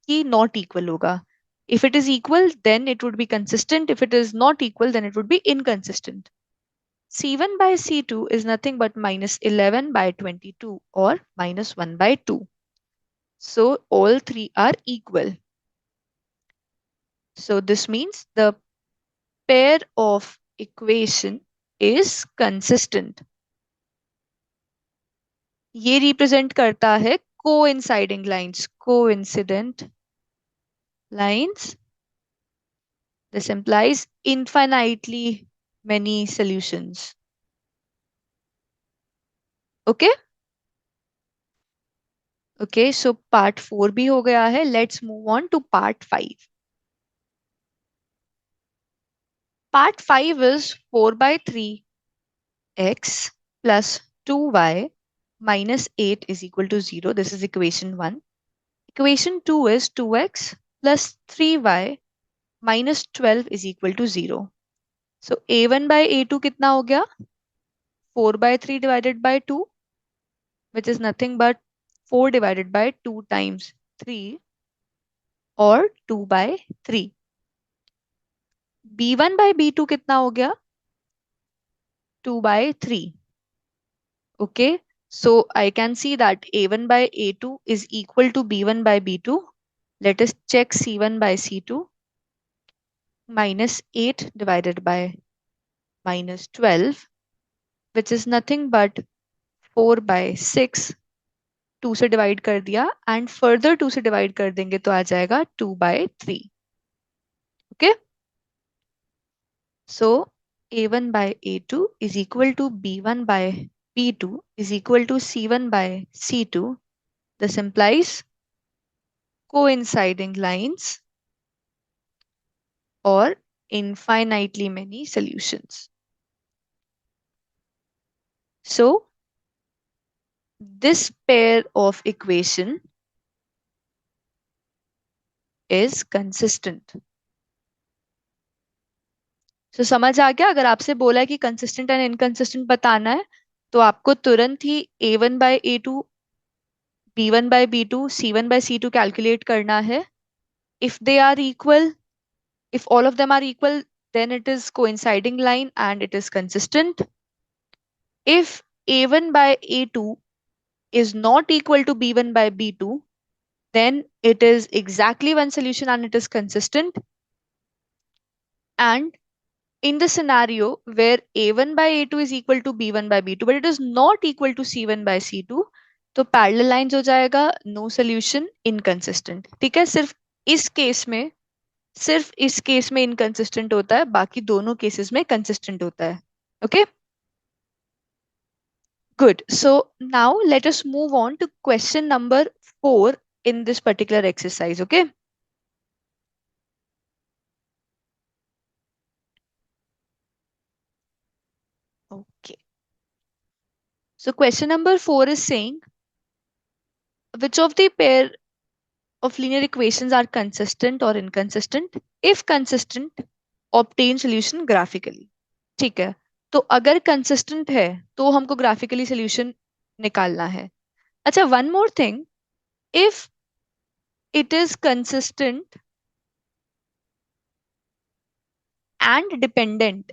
कि not equal होगा. If it is equal, then it would be consistent. If it is not equal, then it would be inconsistent. C1 by C2 is nothing but minus 11 by 22 or minus 1 by 2. So all three are equal. So this means the pair of equation is consistent. ये represent करता है coinciding lines. Coincident lines. This implies infinitely many solutions. Okay? Okay, so part 4 भी हो गया है. Let's move on to part 5. Part 5 is 4 by 3x plus 2y minus 8 is equal to 0. This is equation 1. Equation 2 is 2x plus 3y minus 12 is equal to 0. So a1 by a2 कितना हो गया? 4 by 3 divided by 2, which is nothing but 4 divided by 2 times 3 or 2 by 3. b1 by b2 कितना हो गया? 2 by 3. Okay, so I can see that a1 by a2 is equal to b1 by b2. Let us check c1 by c2. Minus 8 divided by minus 12, which is nothing but 4 by 6. 2 से divide कर दिया and further 2 से divide कर देंगे तो आ जाएगा 2 by 3. Okay, so a1 by a2 is equal to b1 by b2 is equal to c1 by c2. This implies coinciding lines or infinitely many solutions. So this pair of equation is consistent. So समझ आ गया? अगर आपसे बोला है कि consistent and inconsistent बताना है तो आपको तुरंत ही a1 by a2, b1 by b2, c1 by c2 calculate करना है. If they are equal, if all of them are equal, then it is coinciding line and it is consistent. If a1 by a2 is not equal to b1 by b2, then it is exactly one solution and it is consistent. And in the scenario where a1 by a2 is equal to b1 by b2 but it is not equal to c1 by c2, तो parallel lines हो जाएगा, no solution, inconsistent. ठीक है, सिर्फ इस case में inconsistent होता है, बाकी दोनों केसेस में कंसिस्टेंट होता है. Okay, good. So now let us move on to question number 4 in this particular exercise. Okay, okay, so question number 4 is saying which of the pair of linear equations are consistent or inconsistent? If consistent, obtain solution graphically. ठीक है, तो अगर consistent है तो हमको graphically solution निकालना है. अच्छा, one more thing, if it is consistent and dependent,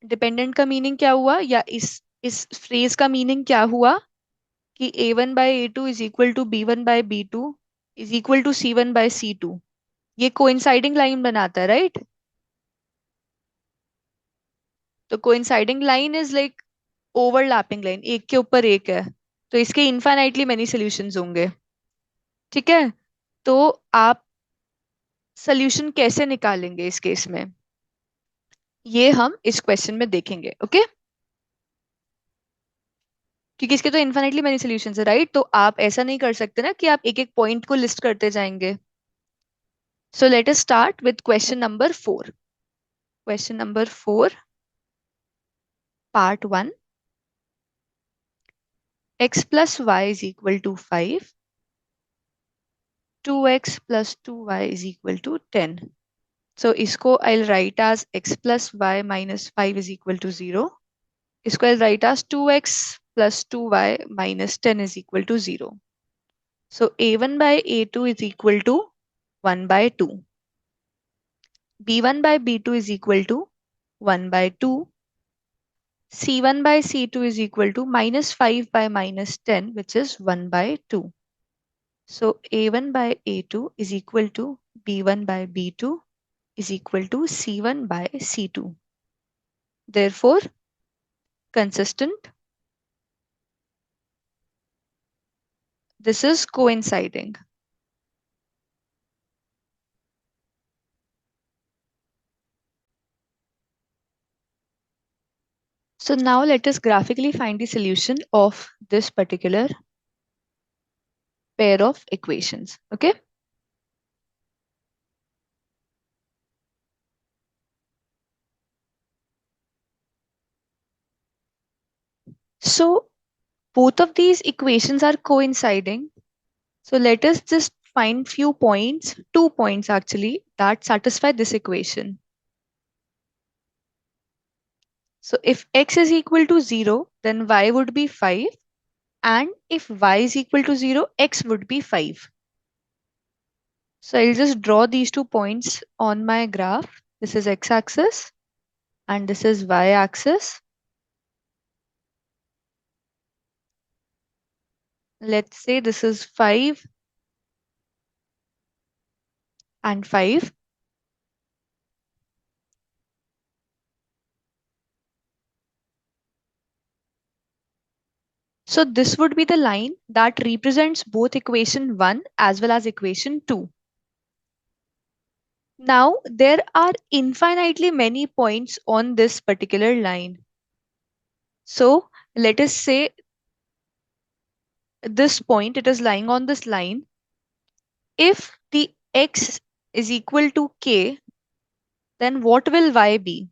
dependent का मीनिंग क्या हुआ, या इस फ्रेज का मीनिंग क्या हुआ कि a1 by a2 is equal to b1 by b2 is equal to c1 by c2. ये कोइंसाइडिंग लाइन बनाता है, राइट? तो coinciding line is like overlapping line, एक के ऊपर एक है, तो इसके इनफाइनाइटली मेनी सॉल्यूशंस होंगे. ठीक है, तो आप सोल्यूशन कैसे निकालेंगे इस केस में, ये हम इस क्वेश्चन में देखेंगे। ओके, क्योंकि इसके तो इन्फिनिटली मेनी सॉल्यूशंस है, राइट? तो आप ऐसा नहीं कर सकते ना कि आप एक एक पॉइंट को लिस्ट करते जाएंगे। सो let us start with question number 4। Question number 4, part 1। x plus y is equal to 5, 2x plus 2y is equal to 10. So इसको I'll write as x plus y minus 5 is equal to 0. इसको I'll write as 2x plus 2y minus 10 is equal to 0. So a1 by a2 is equal to 1 by 2. b1 by b2 is equal to 1 by 2. c1 by c2 is equal to minus 5 by minus 10, which is 1 by 2. So a1 by a2 is equal to b1 by b2 is equal to c1 by c2. Therefore, consistent. This is coinciding. So now let us graphically find the solution of this particular pair of equations. Okay. So both of these equations are coinciding. So let us just find few points, 2 points actually, that satisfy this equation. So if x is equal to 0, then y would be 5. And if y is equal to 0, x would be 5. So I'll just draw these 2 points on my graph. This is x-axis and this is y-axis. Let's say this is 5 and 5. So this would be the line that represents both equation 1 as well as equation 2. Now there are infinitely many points on this particular line. So let us say this point, it is lying on this line. If the x is equal to k, then what will y be?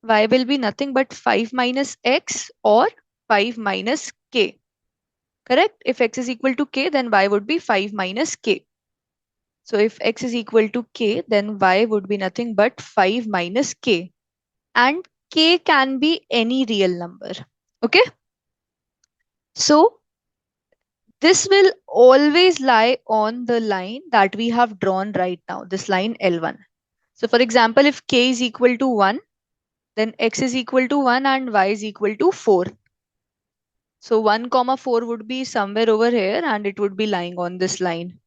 Y will be nothing but 5 minus x or 5 minus k. Correct? If x is equal to k, then y would be 5 minus k. So if x is equal to k, then y would be nothing but 5 minus k. And k can be any real number. Okay? So this will always lie on the line that we have drawn right now, this line L1. So for example, if k is equal to 1, then x is equal to 1 and y is equal to 4. So 1 comma 4 would be somewhere over here and it would be lying on this line,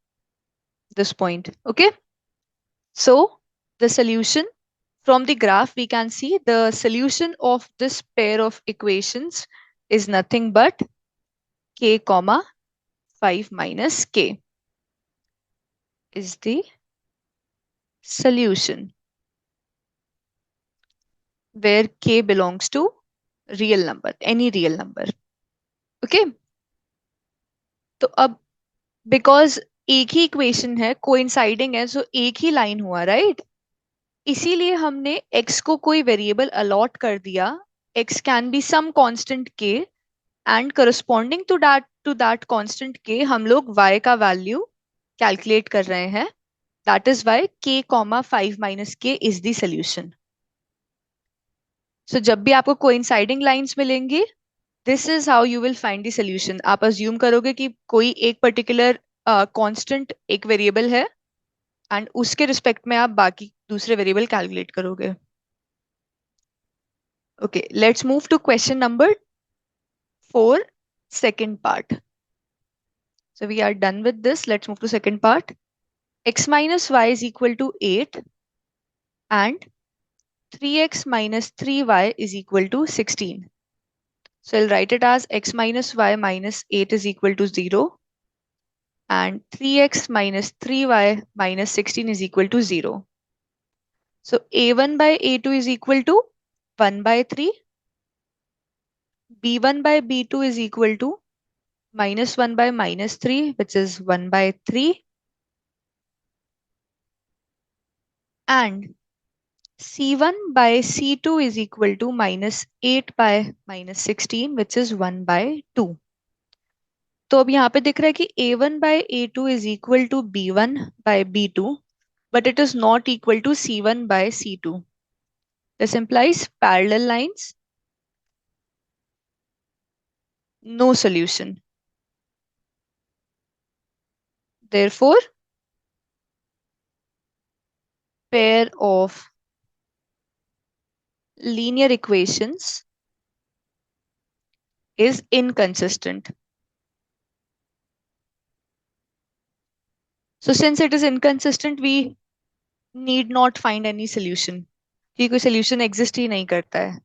this point. Okay. So the solution from the graph, we can see the solution of this pair of equations is nothing but k comma 5 minus k is the solution where k belongs to real number, any real number. Okay. तो अब because एक ही equation है, coinciding है, सो एक ही line हुआ, right? इसीलिए हमने x को कोई वेरिएबल अलॉट कर दिया. x can be some constant k and corresponding to that constant k हम लोग y का वैल्यू कैलकुलेट कर रहे हैं. That is y k comma 5 minus k is the solution. So जब भी आपको कोइंसाइडिंग लाइंस मिलेंगी, this is how you will find the solution. आप अज्यूम करोगे कि कोई एक पर्टिकुलर कांस्टेंट एक वेरिएबल है एंड उसके रिस्पेक्ट में आप बाकी दूसरे वेरिएबल कैलकुलेट करोगे. Okay, let's move to question number 4, second part. So we are done with this. Let's move to second part. X minus y is equal to 8 and 3x minus 3y is equal to 16. So I'll write it as x minus y minus 8 is equal to 0. and 3x minus 3y minus 16 is equal to 0. So a1 by a2 is equal to 1 by 3. b1 by b2 is equal to minus 1 by minus 3, which is 1 by 3. And c1 by c2 is equal to minus 8 by minus 16, which is 1 by 2. तो अब यहाँ पे दिख रहा है कि a1 by a2 is equal to b1 by b2, but it is not equal to c1 by c2. This implies parallel lines, no solution. Therefore, pair of linear equations is inconsistent. So since it is inconsistent, we need not find any solution. कि कोई solution exist ही नहीं करता है.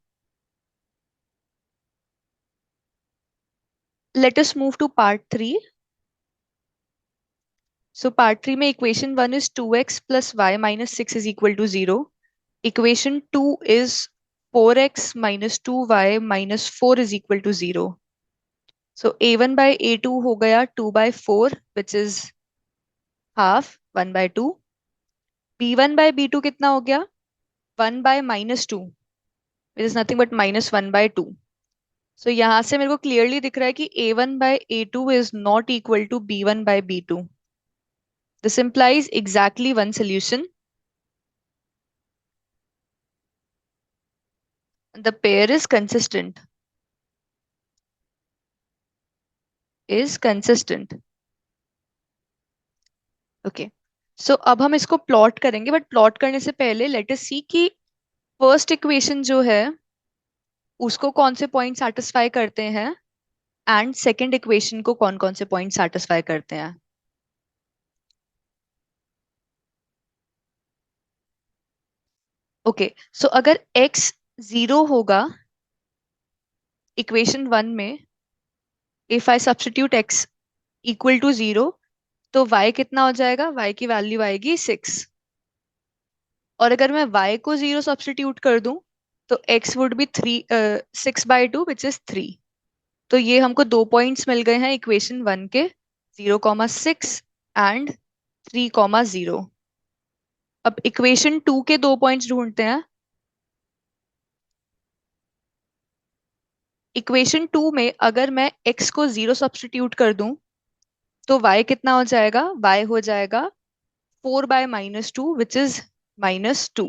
Let us move to part 3. So part 3 में equation 1 is 2x plus y minus 6 is equal to 0. Equation 2 is 4x minus 2y minus 4 is equal to 0. So a1 by a2 हो गया 2 by 4, which is half 1 by 2. b1 by b2 कितना हो गया 1 by minus 2, which is nothing but minus 1 by 2. So यहाँ से मेरे को clearly दिख रहा है कि a1 by a2 is not equal to b1 by b2. This implies exactly one solution. The pair is consistent. Is consistent. Okay. So अब हम इसको प्लॉट करेंगे, बट प्लॉट करने से पहले लेट अस सी कि फर्स्ट इक्वेशन जो है उसको कौन से पॉइंट सेटिस्फाई करते हैं एंड सेकंड इक्वेशन को कौन कौन से पॉइंट सेटिस्फाई करते हैं. ओके, सो अगर x 0 होगा इक्वेशन 1 में, if I substitute x equal to 0, तो y कितना हो जाएगा, y की वैल्यू आएगी 6. और अगर मैं y को 0 सब्स्टिट्यूट कर दूं तो x would be 6/2 which is 3. तो ये हमको दो पॉइंट्स मिल गए हैं इक्वेशन 1 के, 0,6 एंड 3,0. अब इक्वेशन 2 के दो पॉइंट्स ढूंढते हैं. इक्वेशन 2 में अगर मैं x को 0 सब्स्टिट्यूट कर दूं तो y कितना हो जाएगा, y हो जाएगा 4/-2 विच इज -2.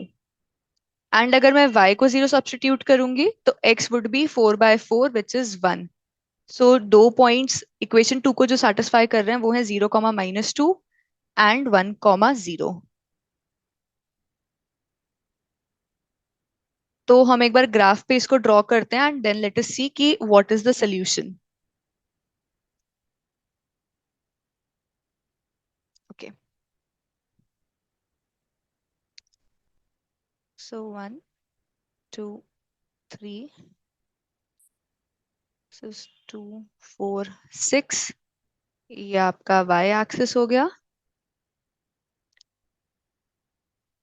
एंड अगर मैं y को 0 सब्स्टिट्यूट करूंगी तो x would be 4/4 which is 1. सो दो पॉइंट्स इक्वेशन 2 को जो सेटिस्फाई कर रहे हैं वो है 0,-2 एंड 1,0. तो हम एक बार ग्राफ पे इसको ड्रॉ करते हैं and then let us see कि what is the solution. Okay, सो 1 2 3 2 4 6, ये आपका y एक्सिस हो गया,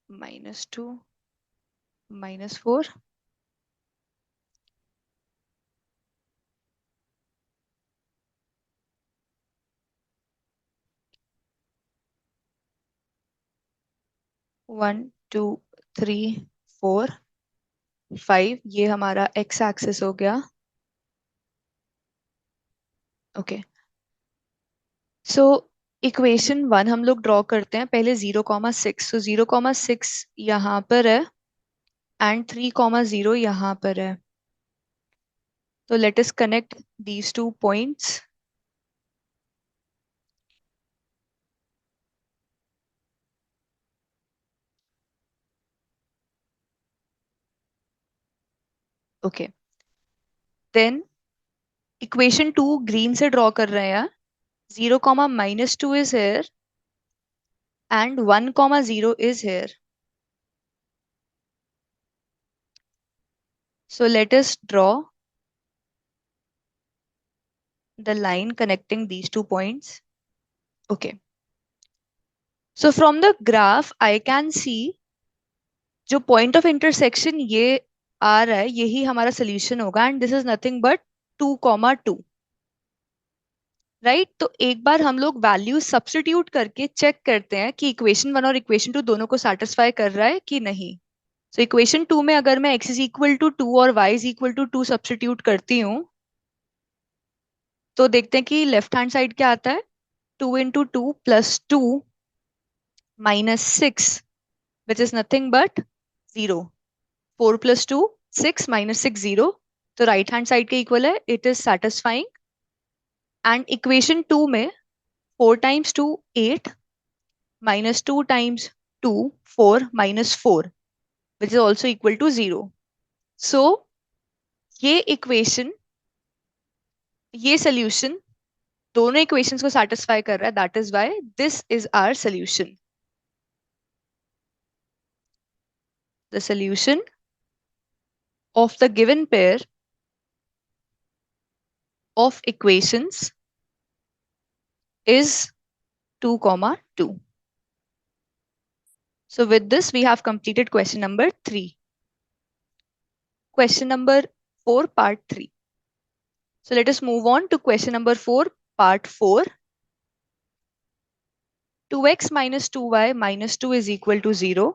-2 -4. 1 2 3 4 5, ये हमारा x एक्सिस हो गया. ओके, सो इक्वेशन 1 हम लोग ड्रॉ करते हैं पहले 0,6. सो 0,6 यहाँ पर है एंड 3,0 यहाँ पर है. तो let us connect these two points. Okay, then equation 2 green से ड्रॉ कर रहे हैं. 0,-2 is here and 1,0 is here. So let us draw the line connecting these two points. Okay, so from the graph I can see जो point of intersection ये आ रहा है यही हमारा सोल्यूशन होगा, and this is nothing but 2,2। Right, तो एक बार हम लोग वैल्यू सब्स्टिट्यूट करके चेक करते हैं कि इक्वेशन वन और इक्वेशन टू दोनों को सेटिस्फाई कर रहा है कि नहीं। सो इक्वेशन टू में अगर मैं x इज इक्वल टू 2 और y is equal to 2 substitute करती हूँ, तो देखते हैं कि लेफ्ट हैंड साइड क्या आता है। 2 into 2 + 2 -6 which is nothing but 0। 4 + 2 6 -6 0, तो राइट हैंड साइड के इक्वल है, it is satisfying. And equation two में 4 × 2 8 -2 × 2 4 -4 which is also equal to 0। So ये इक्वेशन, ये सोल्यूशन दोनों इक्वेशंस को सेटिस्फाई कर रहा है, that is why this is our solution. The solution of the given pair of equations is 2, 2. So with this, we have completed question number 3. Question number 4, part 3. So let us move on to question number 4, part 4. 2x minus 2y minus 2 is equal to 0.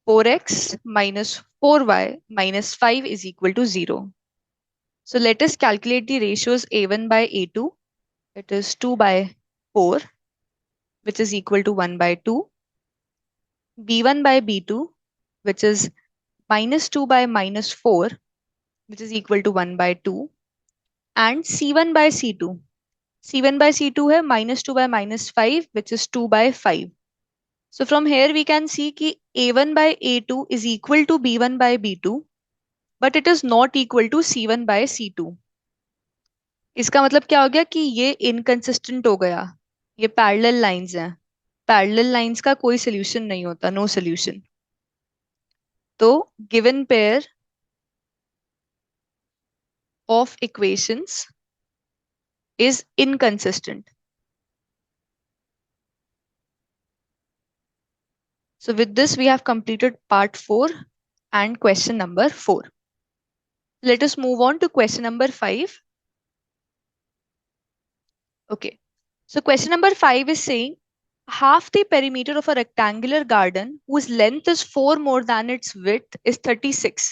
4x minus 4y minus 5 is equal to 0. So let us calculate the ratios a1 by a2. It is 2 by 4, which is equal to 1 by 2. b1 by b2, which is minus 2 by minus 4, which is equal to 1 by 2. And c1 by c2. c1 by c2 है -2 by -5, which is 2 by 5. So from here we can see कि a1 by a2 is equal to b1 by b2, but it is not equal to c1 by c2. इसका मतलब क्या हो गया कि ये inconsistent हो गया, ये पैरेलल लाइंस हैं। पैरेलल लाइंस का कोई सोल्यूशन नहीं होता, नो सोल्यूशन। तो given pair of equations is inconsistent. So with this, we have completed part 4 and question number 4. Let us move on to question number 5. Okay. So question number 5 is saying half the perimeter of a rectangular garden whose length is 4 more than its width is 36.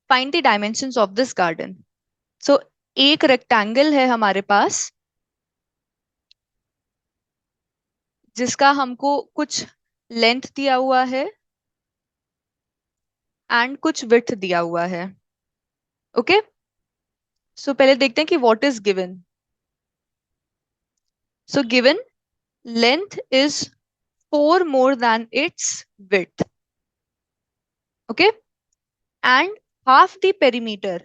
Find the dimensions of this garden. So एक rectangle है हमारे पास जिसका हमको कुछ length दिया हुआ है and कुछ विड्थ दिया हुआ है। ओके, सो पहले देखते हैं कि what is given. So given length is 4 more than its width. Okay, and half the perimeter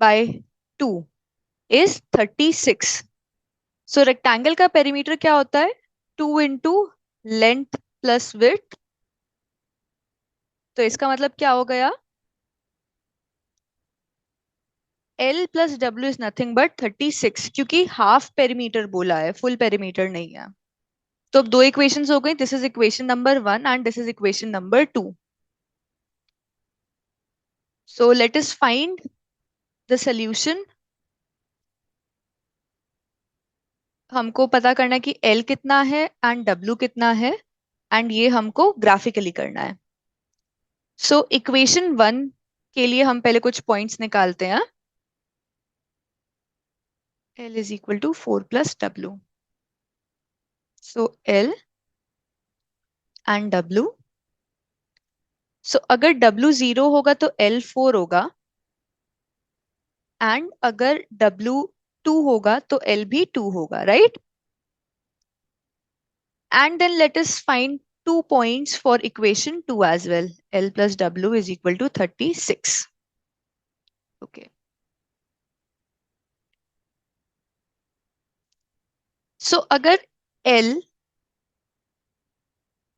by 2 is 36. So rectangle का perimeter क्या होता है? 2 into length plus width. तो इसका मतलब क्या हो गया? L plus W is nothing but 36, क्योंकि हाफ पेरीमीटर बोला है, फुल पेरीमीटर नहीं है। तो अब दो इक्वेशंस हो गई, this is equation number 1 and this is equation number 2. So let us find the solution. हमको पता करना है कि L कितना है एंड W कितना है, एंड ये हमको ग्राफिकली करना है। सो इक्वेशन 1 के लिए हम पहले कुछ पॉइंट्स निकालते हैं। L is equal to 4 + W. So L and W. So अगर W 0 होगा तो L 4 होगा, एंड अगर W 2 होगा तो L भी 2 होगा, right? And then let us find 2 points for equation 2 as well. L plus W is equal to 36. Okay. So अगर L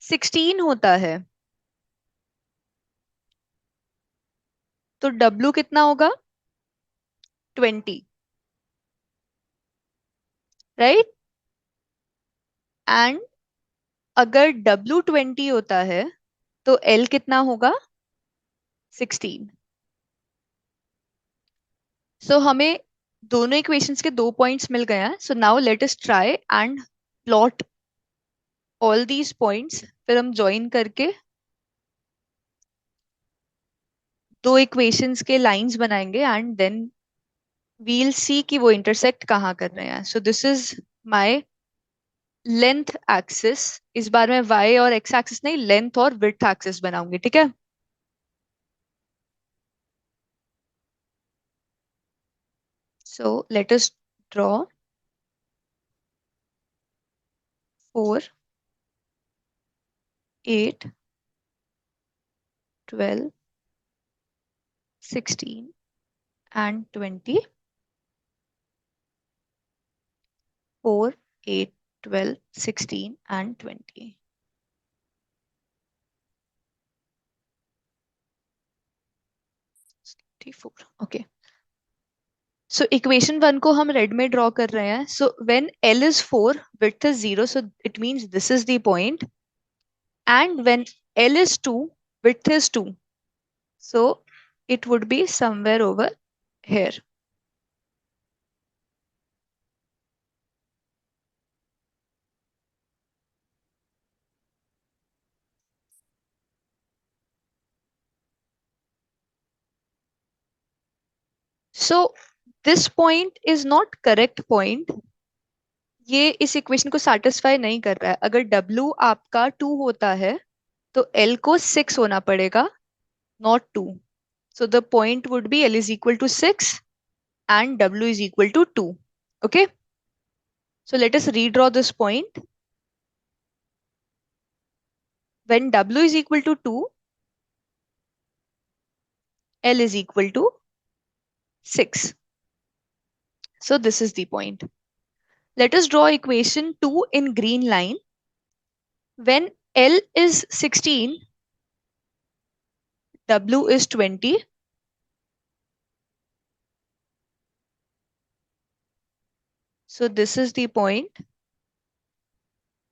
16 होता है तो W कितना होगा? 20. राइट। एंड अगर W 20 होता है तो L कितना होगा? 16। सो हमें दोनों इक्वेशंस के दो पॉइंट्स मिल गए हैं। सो now let us try and plot all these points. फिर हम ज्वाइन करके दो इक्वेशंस के लाइंस बनाएंगे एंड देन वील सी कि वो इंटरसेक्ट कहाँ कर रहे हैं। सो this is my length axis. इस बार मैं वाई और एक्स एक्सिस नहीं, लेंथ और विड्थ एक्सिस बनाऊंगी, ठीक है। सो let us draw 4, 8, 12, 16 and 20। 4, 8, 12, 16 and 20। 24। Okay. So equation one को हम रेड में ड्रॉ कर रहे हैं। So when L is 4, width is 0, so it means this is the point. And when L is 2, width is 2, so it would be somewhere over here। So this point is not correct point। ये इस equation को satisfy नहीं कर रहा है। अगर W आपका 2 होता है तो L को 6 होना पड़ेगा, not 2। So the point would be L is equal to 6 and W is equal to 2। Okay, so let us redraw this point। When W is equal to 2, L is equal to 6। So this is the point। Let us draw equation 2 in green line। When L is 16, W is 20, so this is the point।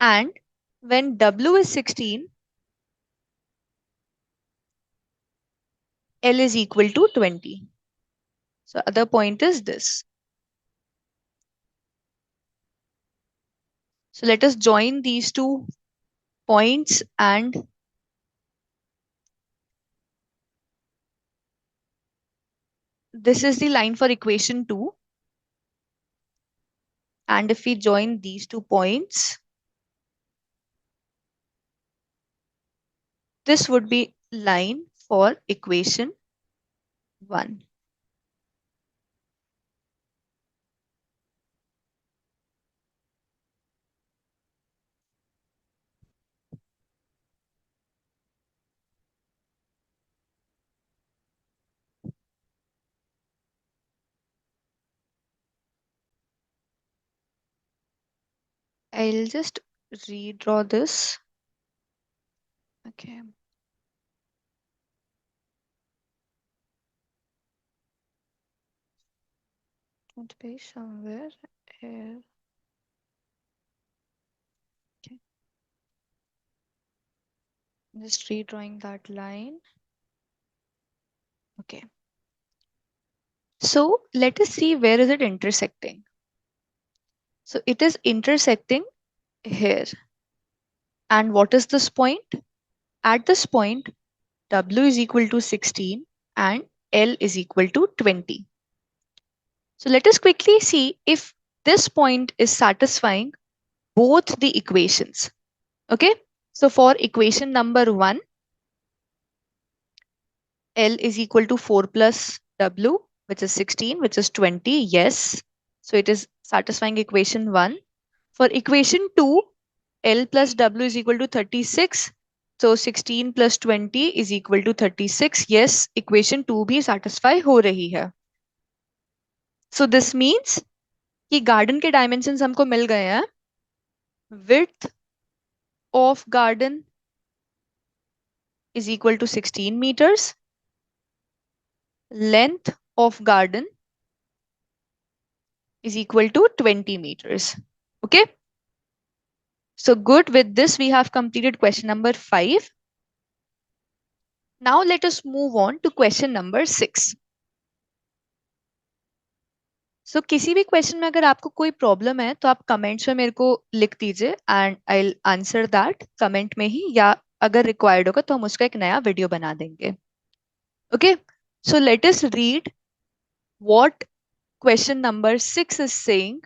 And when W is 16, L is equal to 20। So other point is this। So let us join these two points, and this is the line for equation 2। And if we join these 2 points, this would be line for equation 1। I'll just redraw this। Okay, it would be somewhere here। Okay, just redrawing that line। Okay, so let us see where is it intersecting। So it is intersecting here। And what is this point? At this point, W is equal to 16 and L is equal to 20। So let us quickly see if this point is satisfying both the equations. Okay, so for equation number 1, L is equal to 4 plus W, which is 16, which is 20. Yes, so it is satisfying equation 1. For equation 2, L plus W is equal to 36. So 16 plus 20 is equal to 36. Yes, equation 2 भी satisfy हो रही है। So this means कि garden के dimensions हमको मिल गए हैं। Width of garden is equal to 16 meters. Length of garden is equal to 20 meters। Okay, so good. With this, we have completed question number 5. Now let us move on to question number 6. सो किसी भी question में अगर आपको कोई problem है तो आप comments में मेरे को लिख दीजिए and I will answer that comment में ही, या अगर रिक्वायर्ड होगा तो हम उसका एक नया वीडियो बना देंगे. Okay, so let us read what question number 6 is saying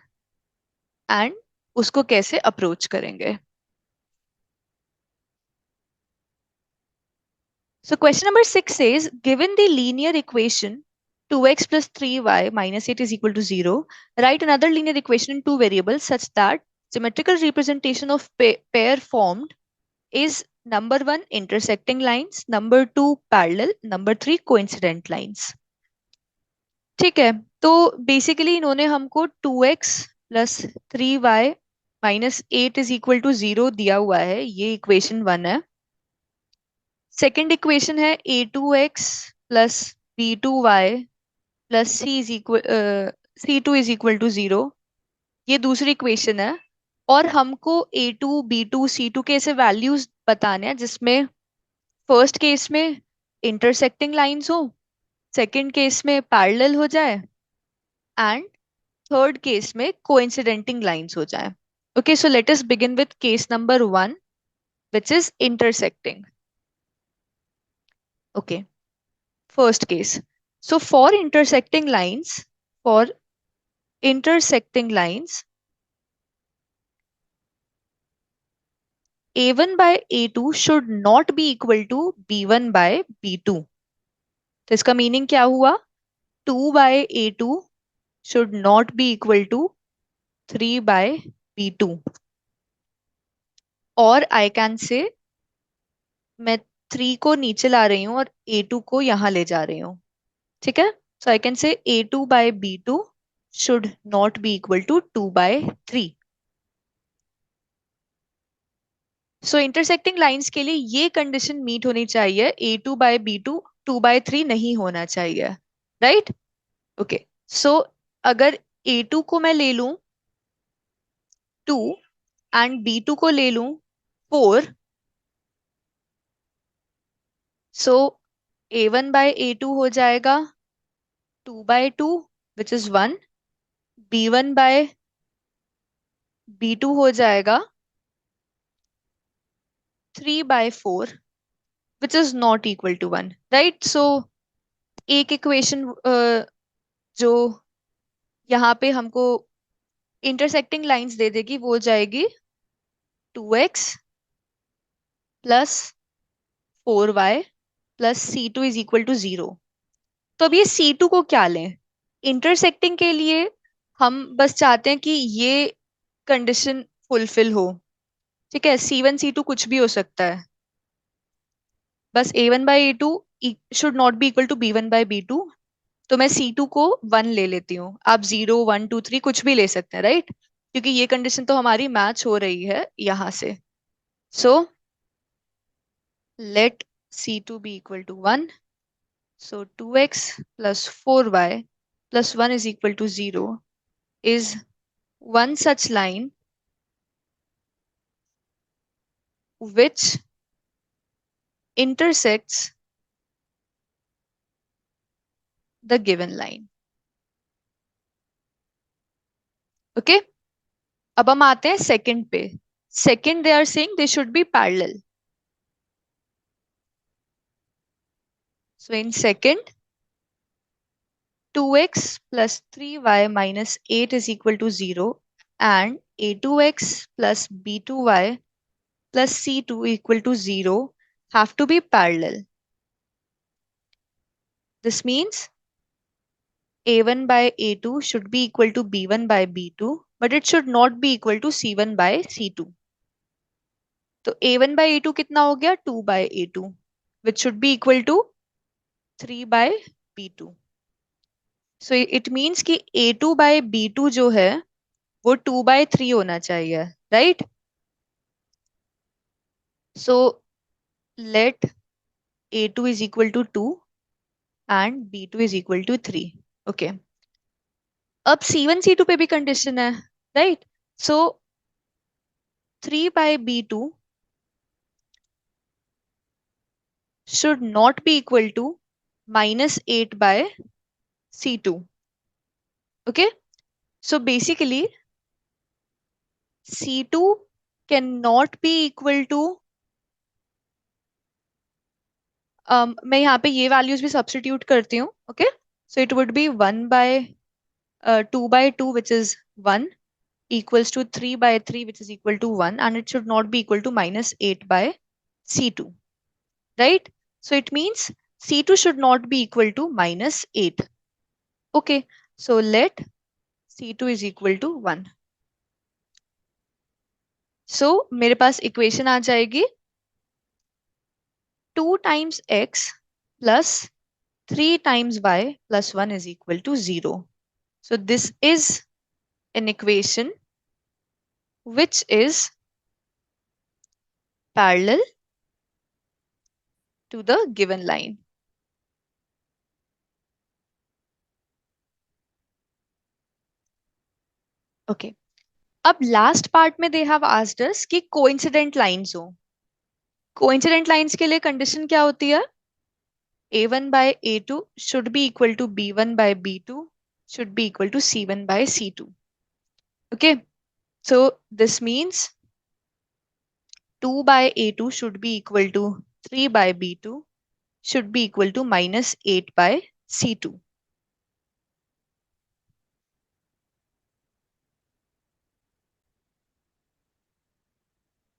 and उसको कैसे अप्रोच करेंगे. So question number 6 says, given the linear equation 2x plus 3y minus 8 is equal to 0, write another linear equation in two variables such that symmetrical representation of pair formed is number 1 intersecting lines, number 2 parallel, number 3 coincident lines. ठीक है, तो basically इन्होंने हमको 2x plus 3y minus 8 is equal to 0 दिया हुआ है, ये equation 1 है. सेकेंड इक्वेशन है a2x plus b2y plus c2 is equal to 0, ये दूसरी इक्वेशन है. और हमको a2 b2 c2 के ऐसे वैल्यूज बताने हैं जिसमें फर्स्ट केस में इंटरसेक्टिंग लाइंस हो, सेकंड केस में पैरेलल हो जाए एंड थर्ड केस में कोइंसिडेंटिंग लाइंस हो जाए. Okay, so let us begin with case number 1 which is intersecting. Okay, first case. So for intersecting lines, a1 by a2 should not be equal to b1 by b2. तो इसका meaning क्या हुआ? 2 by a2 should not be equal to 3 by b2. और I can say मैं 3 को नीचे ला रही हूँ और a2 को यहां ले जा रही हूँ. ठीक है, so I can say a2 by b2 should not be equal to 2 by 3. So intersecting lines के लिए ये कंडीशन मीट होनी चाहिए, a2 बाय b2 2 बाय 3 नहीं होना चाहिए. राइट? ओके, सो अगर a2 को मैं ले लूं 2 एंड b2 को ले लूं 4, सो a1 बाय a2 हो जाएगा 2 bye 2 which is 1, b1 bye b2 हो जाएगा 3 by 4 which is not equal to 1. Right? So एक इक्वेशन जो यहाँ पे हमको इंटरसेक्टिंग लाइंस दे देगी वो हो जाएगी 2x plus 4y plus c2 is equal to 0. तो अब ये c2 को क्या लें? इंटरसेक्टिंग के लिए हम बस चाहते हैं कि ये कंडीशन फुलफिल हो. ठीक है, c1 c2 कुछ भी हो सकता है, बस a1 by a2 should not be equal to b1 by b2. तो मैं c2 को 1 ले लेती हूँ, आप 0 1 2 3 कुछ भी ले सकते हैं. राइट? क्योंकि ये कंडीशन तो हमारी मैच हो रही है यहां से. सो let c2 be equal to 1. So 2x plus 4y plus 1 is equal to 0 is one such line which intersects the given line. Okay? अब हम आते हैं सेकंड पे. Second, they are saying they should be parallel. So in second, 2x plus 3y minus 8 is equal to 0 and a2x plus b2y plus c2 equal to 0 have to be parallel. This means a1 by a2 should be equal to b1 by b2, but it should not be equal to c1 by c2. तो a1 by a2 कितना हो गया? 2 by a2, which should be equal to 3 by b2. So it means कि a2 by b2 जो है वो 2 by 3 होना चाहिए. Right? So let a2 is equal to 2 and b2 is equal to 3. Okay. अब c1 c2 पे भी condition है. Right? So 3/b2 should not be equal to -8/c2. Okay, so basically C2 cannot be equal to, मैं यहाँ पे ये values भी substitute करती हूँ. Okay, so it would be 2/2 which is 1 equals to 3/3 which is equal to 1, and it should not be equal to -8/c2, right? So it means C2 should not be equal to -8. Okay, so let C2 is equal to 1. So मेरे पास equation आ जाएगी 2 times x plus 3 times y plus 1 is equal to 0. So this is an equation which is parallel to the given line. Okay. अब last part में they have asked us कि coincident lines हो. Coincident lines के लिए condition क्या होती है? a1/a2 should be equal to b1/b2 should be equal to c1/c2. Okay, so this means 2/a2 should be equal to 3/b2 should be equal to -8/c2.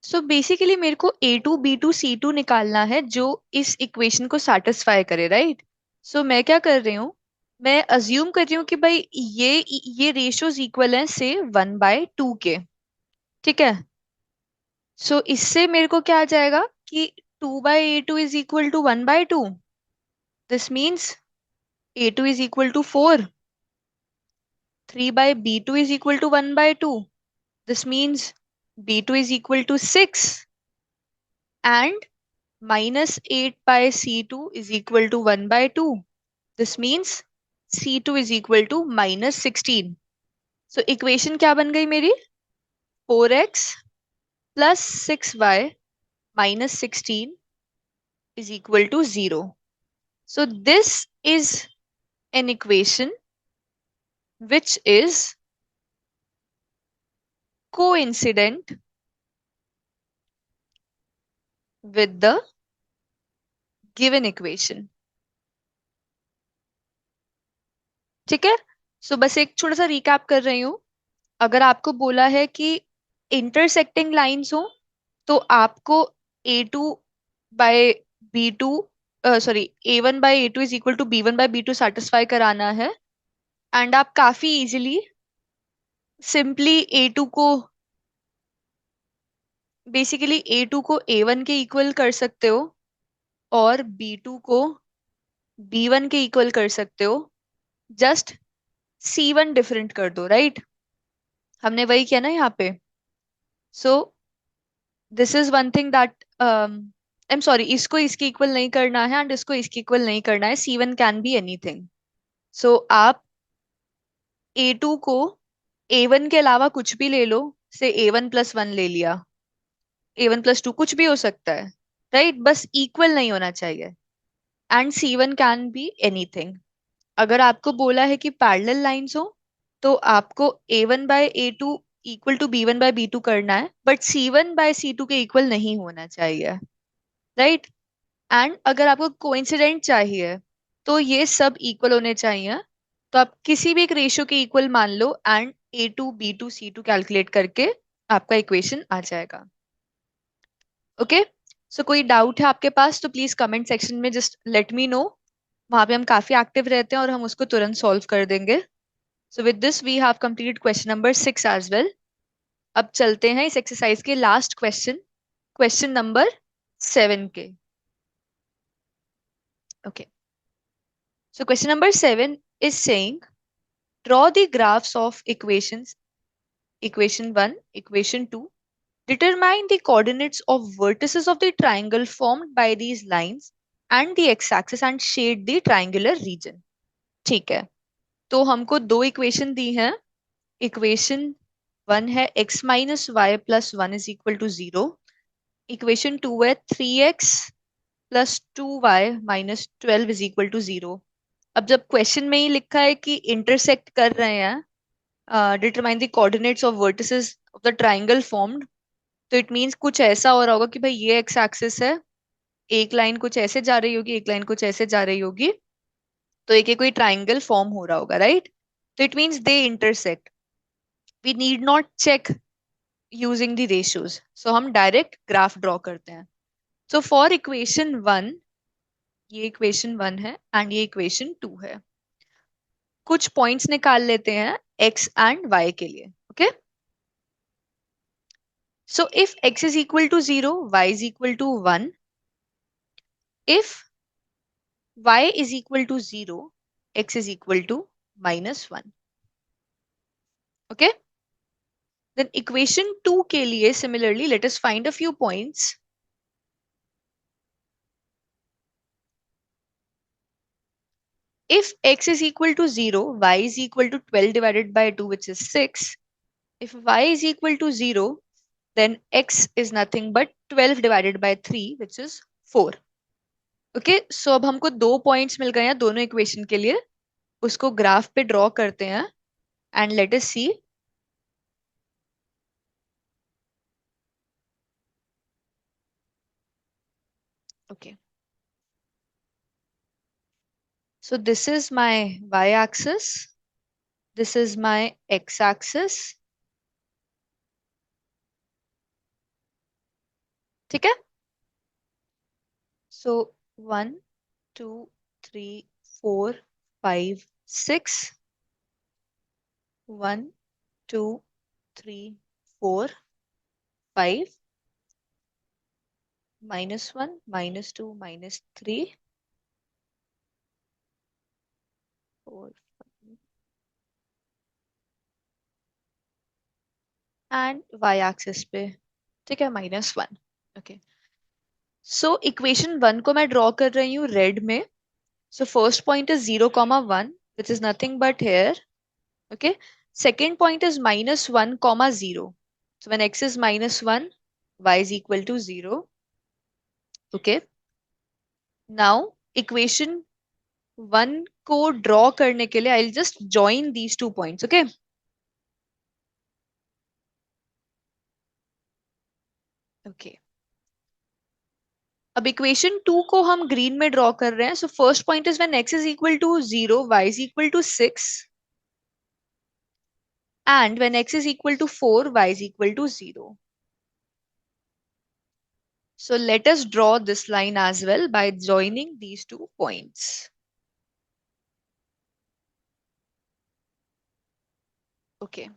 So basically मेरे को A2 B2 C2 निकालना है जो इस equation को satisfy करे, right? सो मैं क्या कर रही हूँ, मैं अज्यूम कर रही हूँ कि भाई ये रेशियोज इक्वल हैं से 1/2 के. ठीक है, सो इससे मेरे को क्या आ जाएगा कि 2/A2 is equal to 1/2. This means A2 is equal to 4. 3/B2 is equal to 1/2. This means B2 is equal to 6. And -8/C2 is equal to 1/2. This means C2 is equal to -16. So equation क्या बन गई मेरी? 4x plus 6y minus 16 is equal to 0. So this is an equation which is coincident with the given equation. ठीक है, सो बस एक छोटा सा रिकैप कर रही हूँ. अगर आपको बोला है कि इंटरसेक्टिंग लाइंस हो तो आपको A2/B2 sorry A1/A2 is equal to B1/B2 satisfy कराना है. एंड आप काफी इजीली सिंपली A2 को बेसिकली A2 को A1 के इक्वल कर सकते हो और B2 को B1 के इक्वल कर सकते हो. जस्ट C1 डिफरेंट कर दो, राइट? हमने वही किया ना यहाँ पे. सो this is one thing that I am sorry, इसको इसके इक्वल नहीं करना है एंड इसको इसके इक्वल नहीं करना है. C1 can be anything. सो आप A2 को A1 के अलावा कुछ भी ले लो, से A1+1 ले लिया, A1+2 कुछ भी हो सकता है, राइट? बस इक्वल नहीं होना चाहिए. And C1 can be anything. अगर आपको बोला है कि पैरेलल लाइंस हो तो आपको A1/A2 इक्वल टू B1/B2 करना है, बट C1/C2 के इक्वल नहीं होना चाहिए, राइट? एंड अगर आपको कोइंसिडेंट चाहिए तो ये सब इक्वल होने चाहिए. तो आप किसी भी एक रेशियो के इक्वल मान लो and A2 B2 C2 calculate करके आपका इक्वेशन आ जाएगा. ओके, सो कोई डाउट है आपके पास तो प्लीज कमेंट सेक्शन में जस्ट लेट मी नो. वहां पे हम काफी एक्टिव रहते हैं और हम उसको तुरंत सॉल्व कर देंगे. So with this we have completed question number 6 as well. अब चलते हैं इस एक्सरसाइज के लास्ट क्वेश्चन, क्वेश्चन नंबर 7 के. Okay, so question number 7 is saying draw the graphs of equations, equation 1, equation 2. Determine the coordinates of vertices of the triangle formed by these lines and the x-axis and shade the triangular region. ठीक है, तो हमको दो equation दी हैं. Equation one है x minus y plus one is equal to zero. Equation two है 3x plus 2y minus 12 is equal to zero. अब जब क्वेश्चन में ही लिखा है कि इंटरसेक्ट कर रहे हैं, determine the coordinates of vertices of the triangle formed, तो इट मींस कुछ ऐसा हो रहा होगा कि भाई ये एक्स एक्सिस है, एक लाइन कुछ ऐसे जा रही होगी, एक लाइन कुछ ऐसे जा रही होगी, तो एक कोई ट्राइंगल फॉर्म हो रहा होगा, राइट? तो it means they intersect. We need not check using the ratios, so हम डायरेक्ट ग्राफ ड्रॉ करते हैं। सो फॉर इक्वेशन वन, ये इक्वेशन वन है एंड ये इक्वेशन टू है। कुछ पॉइंट्स निकाल लेते हैं एक्स एंड वाई के लिए। Okay, so if x is equal to zero, y is equal to one, if y is equal to 0, x is equal to minus 1. Okay? Then equation 2 के लिए similarly let us find a few points. If x is equal to 0, y is equal to 12 divided by 2, which is 6. If y is equal to 0, then x is nothing but 12 divided by 3, which is 4. Okay, so अब हमको दो points मिल गए हैं दोनों equation के लिए, उसको graph पे ड्रॉ करते हैं and let us see. Okay, so this is my y-axis, this is my x-axis. ठीक है? So 1, 2, 3, 4, 5, 6. 1, 2, 3, 4, 5. -1, -2, -3, 4, 5. एंड y एक्सिस पे, ठीक है, -1। ओके, सो इक्वेशन वन को मैं ड्रॉ कर रही हूँ रेड में। So first point is 0, 1, which is nothing but here. Okay, second point is -1, 0. So when x is -1, y is equal to 0. Okay. Now equation 1 को ड्रॉ करने के लिए I'll just join these 2 points. Okay. Okay. अब equation 2 को हम green में draw कर रहे हैं। So first point is when x is equal to 0, y is equal to 6, and when x is equal to 4, y is equal to 0. So let us draw this line as well by joining these 2 points. Okay.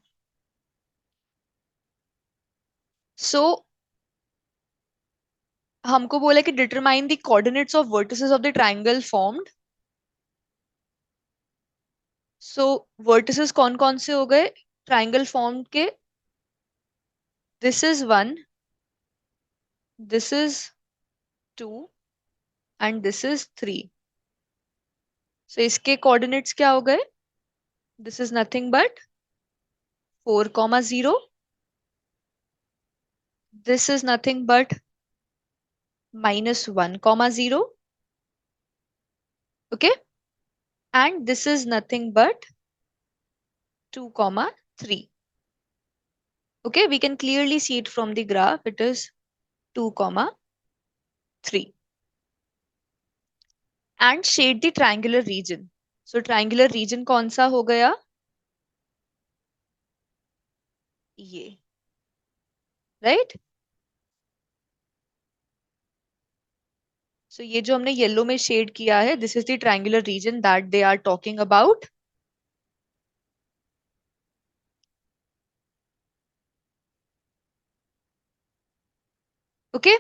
So हमको बोला कि determine the coordinates of vertices of the triangle formed. So vertices कौन कौन से हो गए triangle form के? This is one, this is two and this is three. So इसके कोऑर्डिनेट्स क्या हो गए? This is nothing but 4, 0, this is nothing but -1, 0, okay, and this is nothing but 2, 3. Okay, we can clearly see it from the graph. It is 2, 3. And shade the triangular region. So triangular region कौन सा हो गया? ये, right? So ये जो हमने yellow में shade किया है, this is the triangular region that they are talking about. Okay?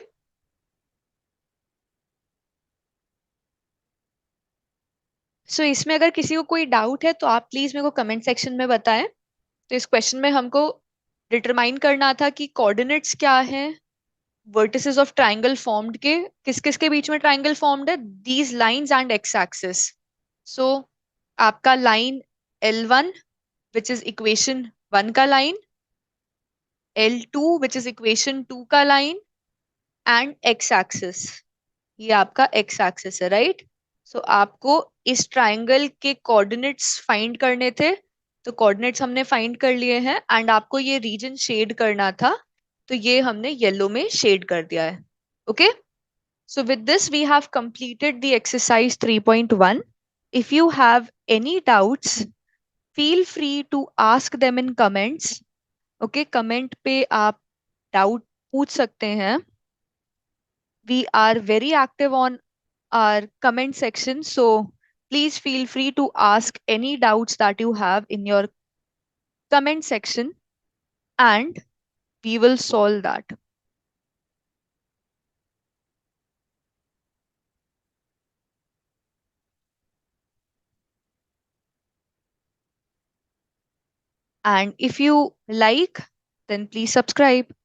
So इसमें अगर किसी को कोई डाउट है तो आप प्लीज मेरे को कमेंट सेक्शन में बताएं। तो इस क्वेश्चन में हमको डिटरमाइन करना था कि कोऑर्डिनेट्स क्या है वर्टिसेस ऑफ ट्राइंगल फॉर्म्ड के, किस किस के बीच में ट्राइंगल फॉर्म्ड है, these lines and x axis. So आपका line L1 which is equation one का line, L2 which is equation 2 का लाइन एंड एक्स एक्सिस। ये आपका एक्स एक्सिस है, राइट। सो आपको इस ट्राइंगल के कोऑर्डिनेट्स फाइंड करने थे, तो कोऑर्डिनेट्स हमने फाइंड कर लिए हैं एंड आपको ये रीजन शेड करना था, तो ये हमने येलो में शेड कर दिया है। Okay, so with this we have completed the exercise 3.1. If you have any doubts, feel free to ask them in comments. Okay, comment पे आप डाउट पूछ सकते हैं। We are very active on our comment section, so please feel free to ask any doubts that you have in your comment section and we will solve that. And if you like, then please subscribe.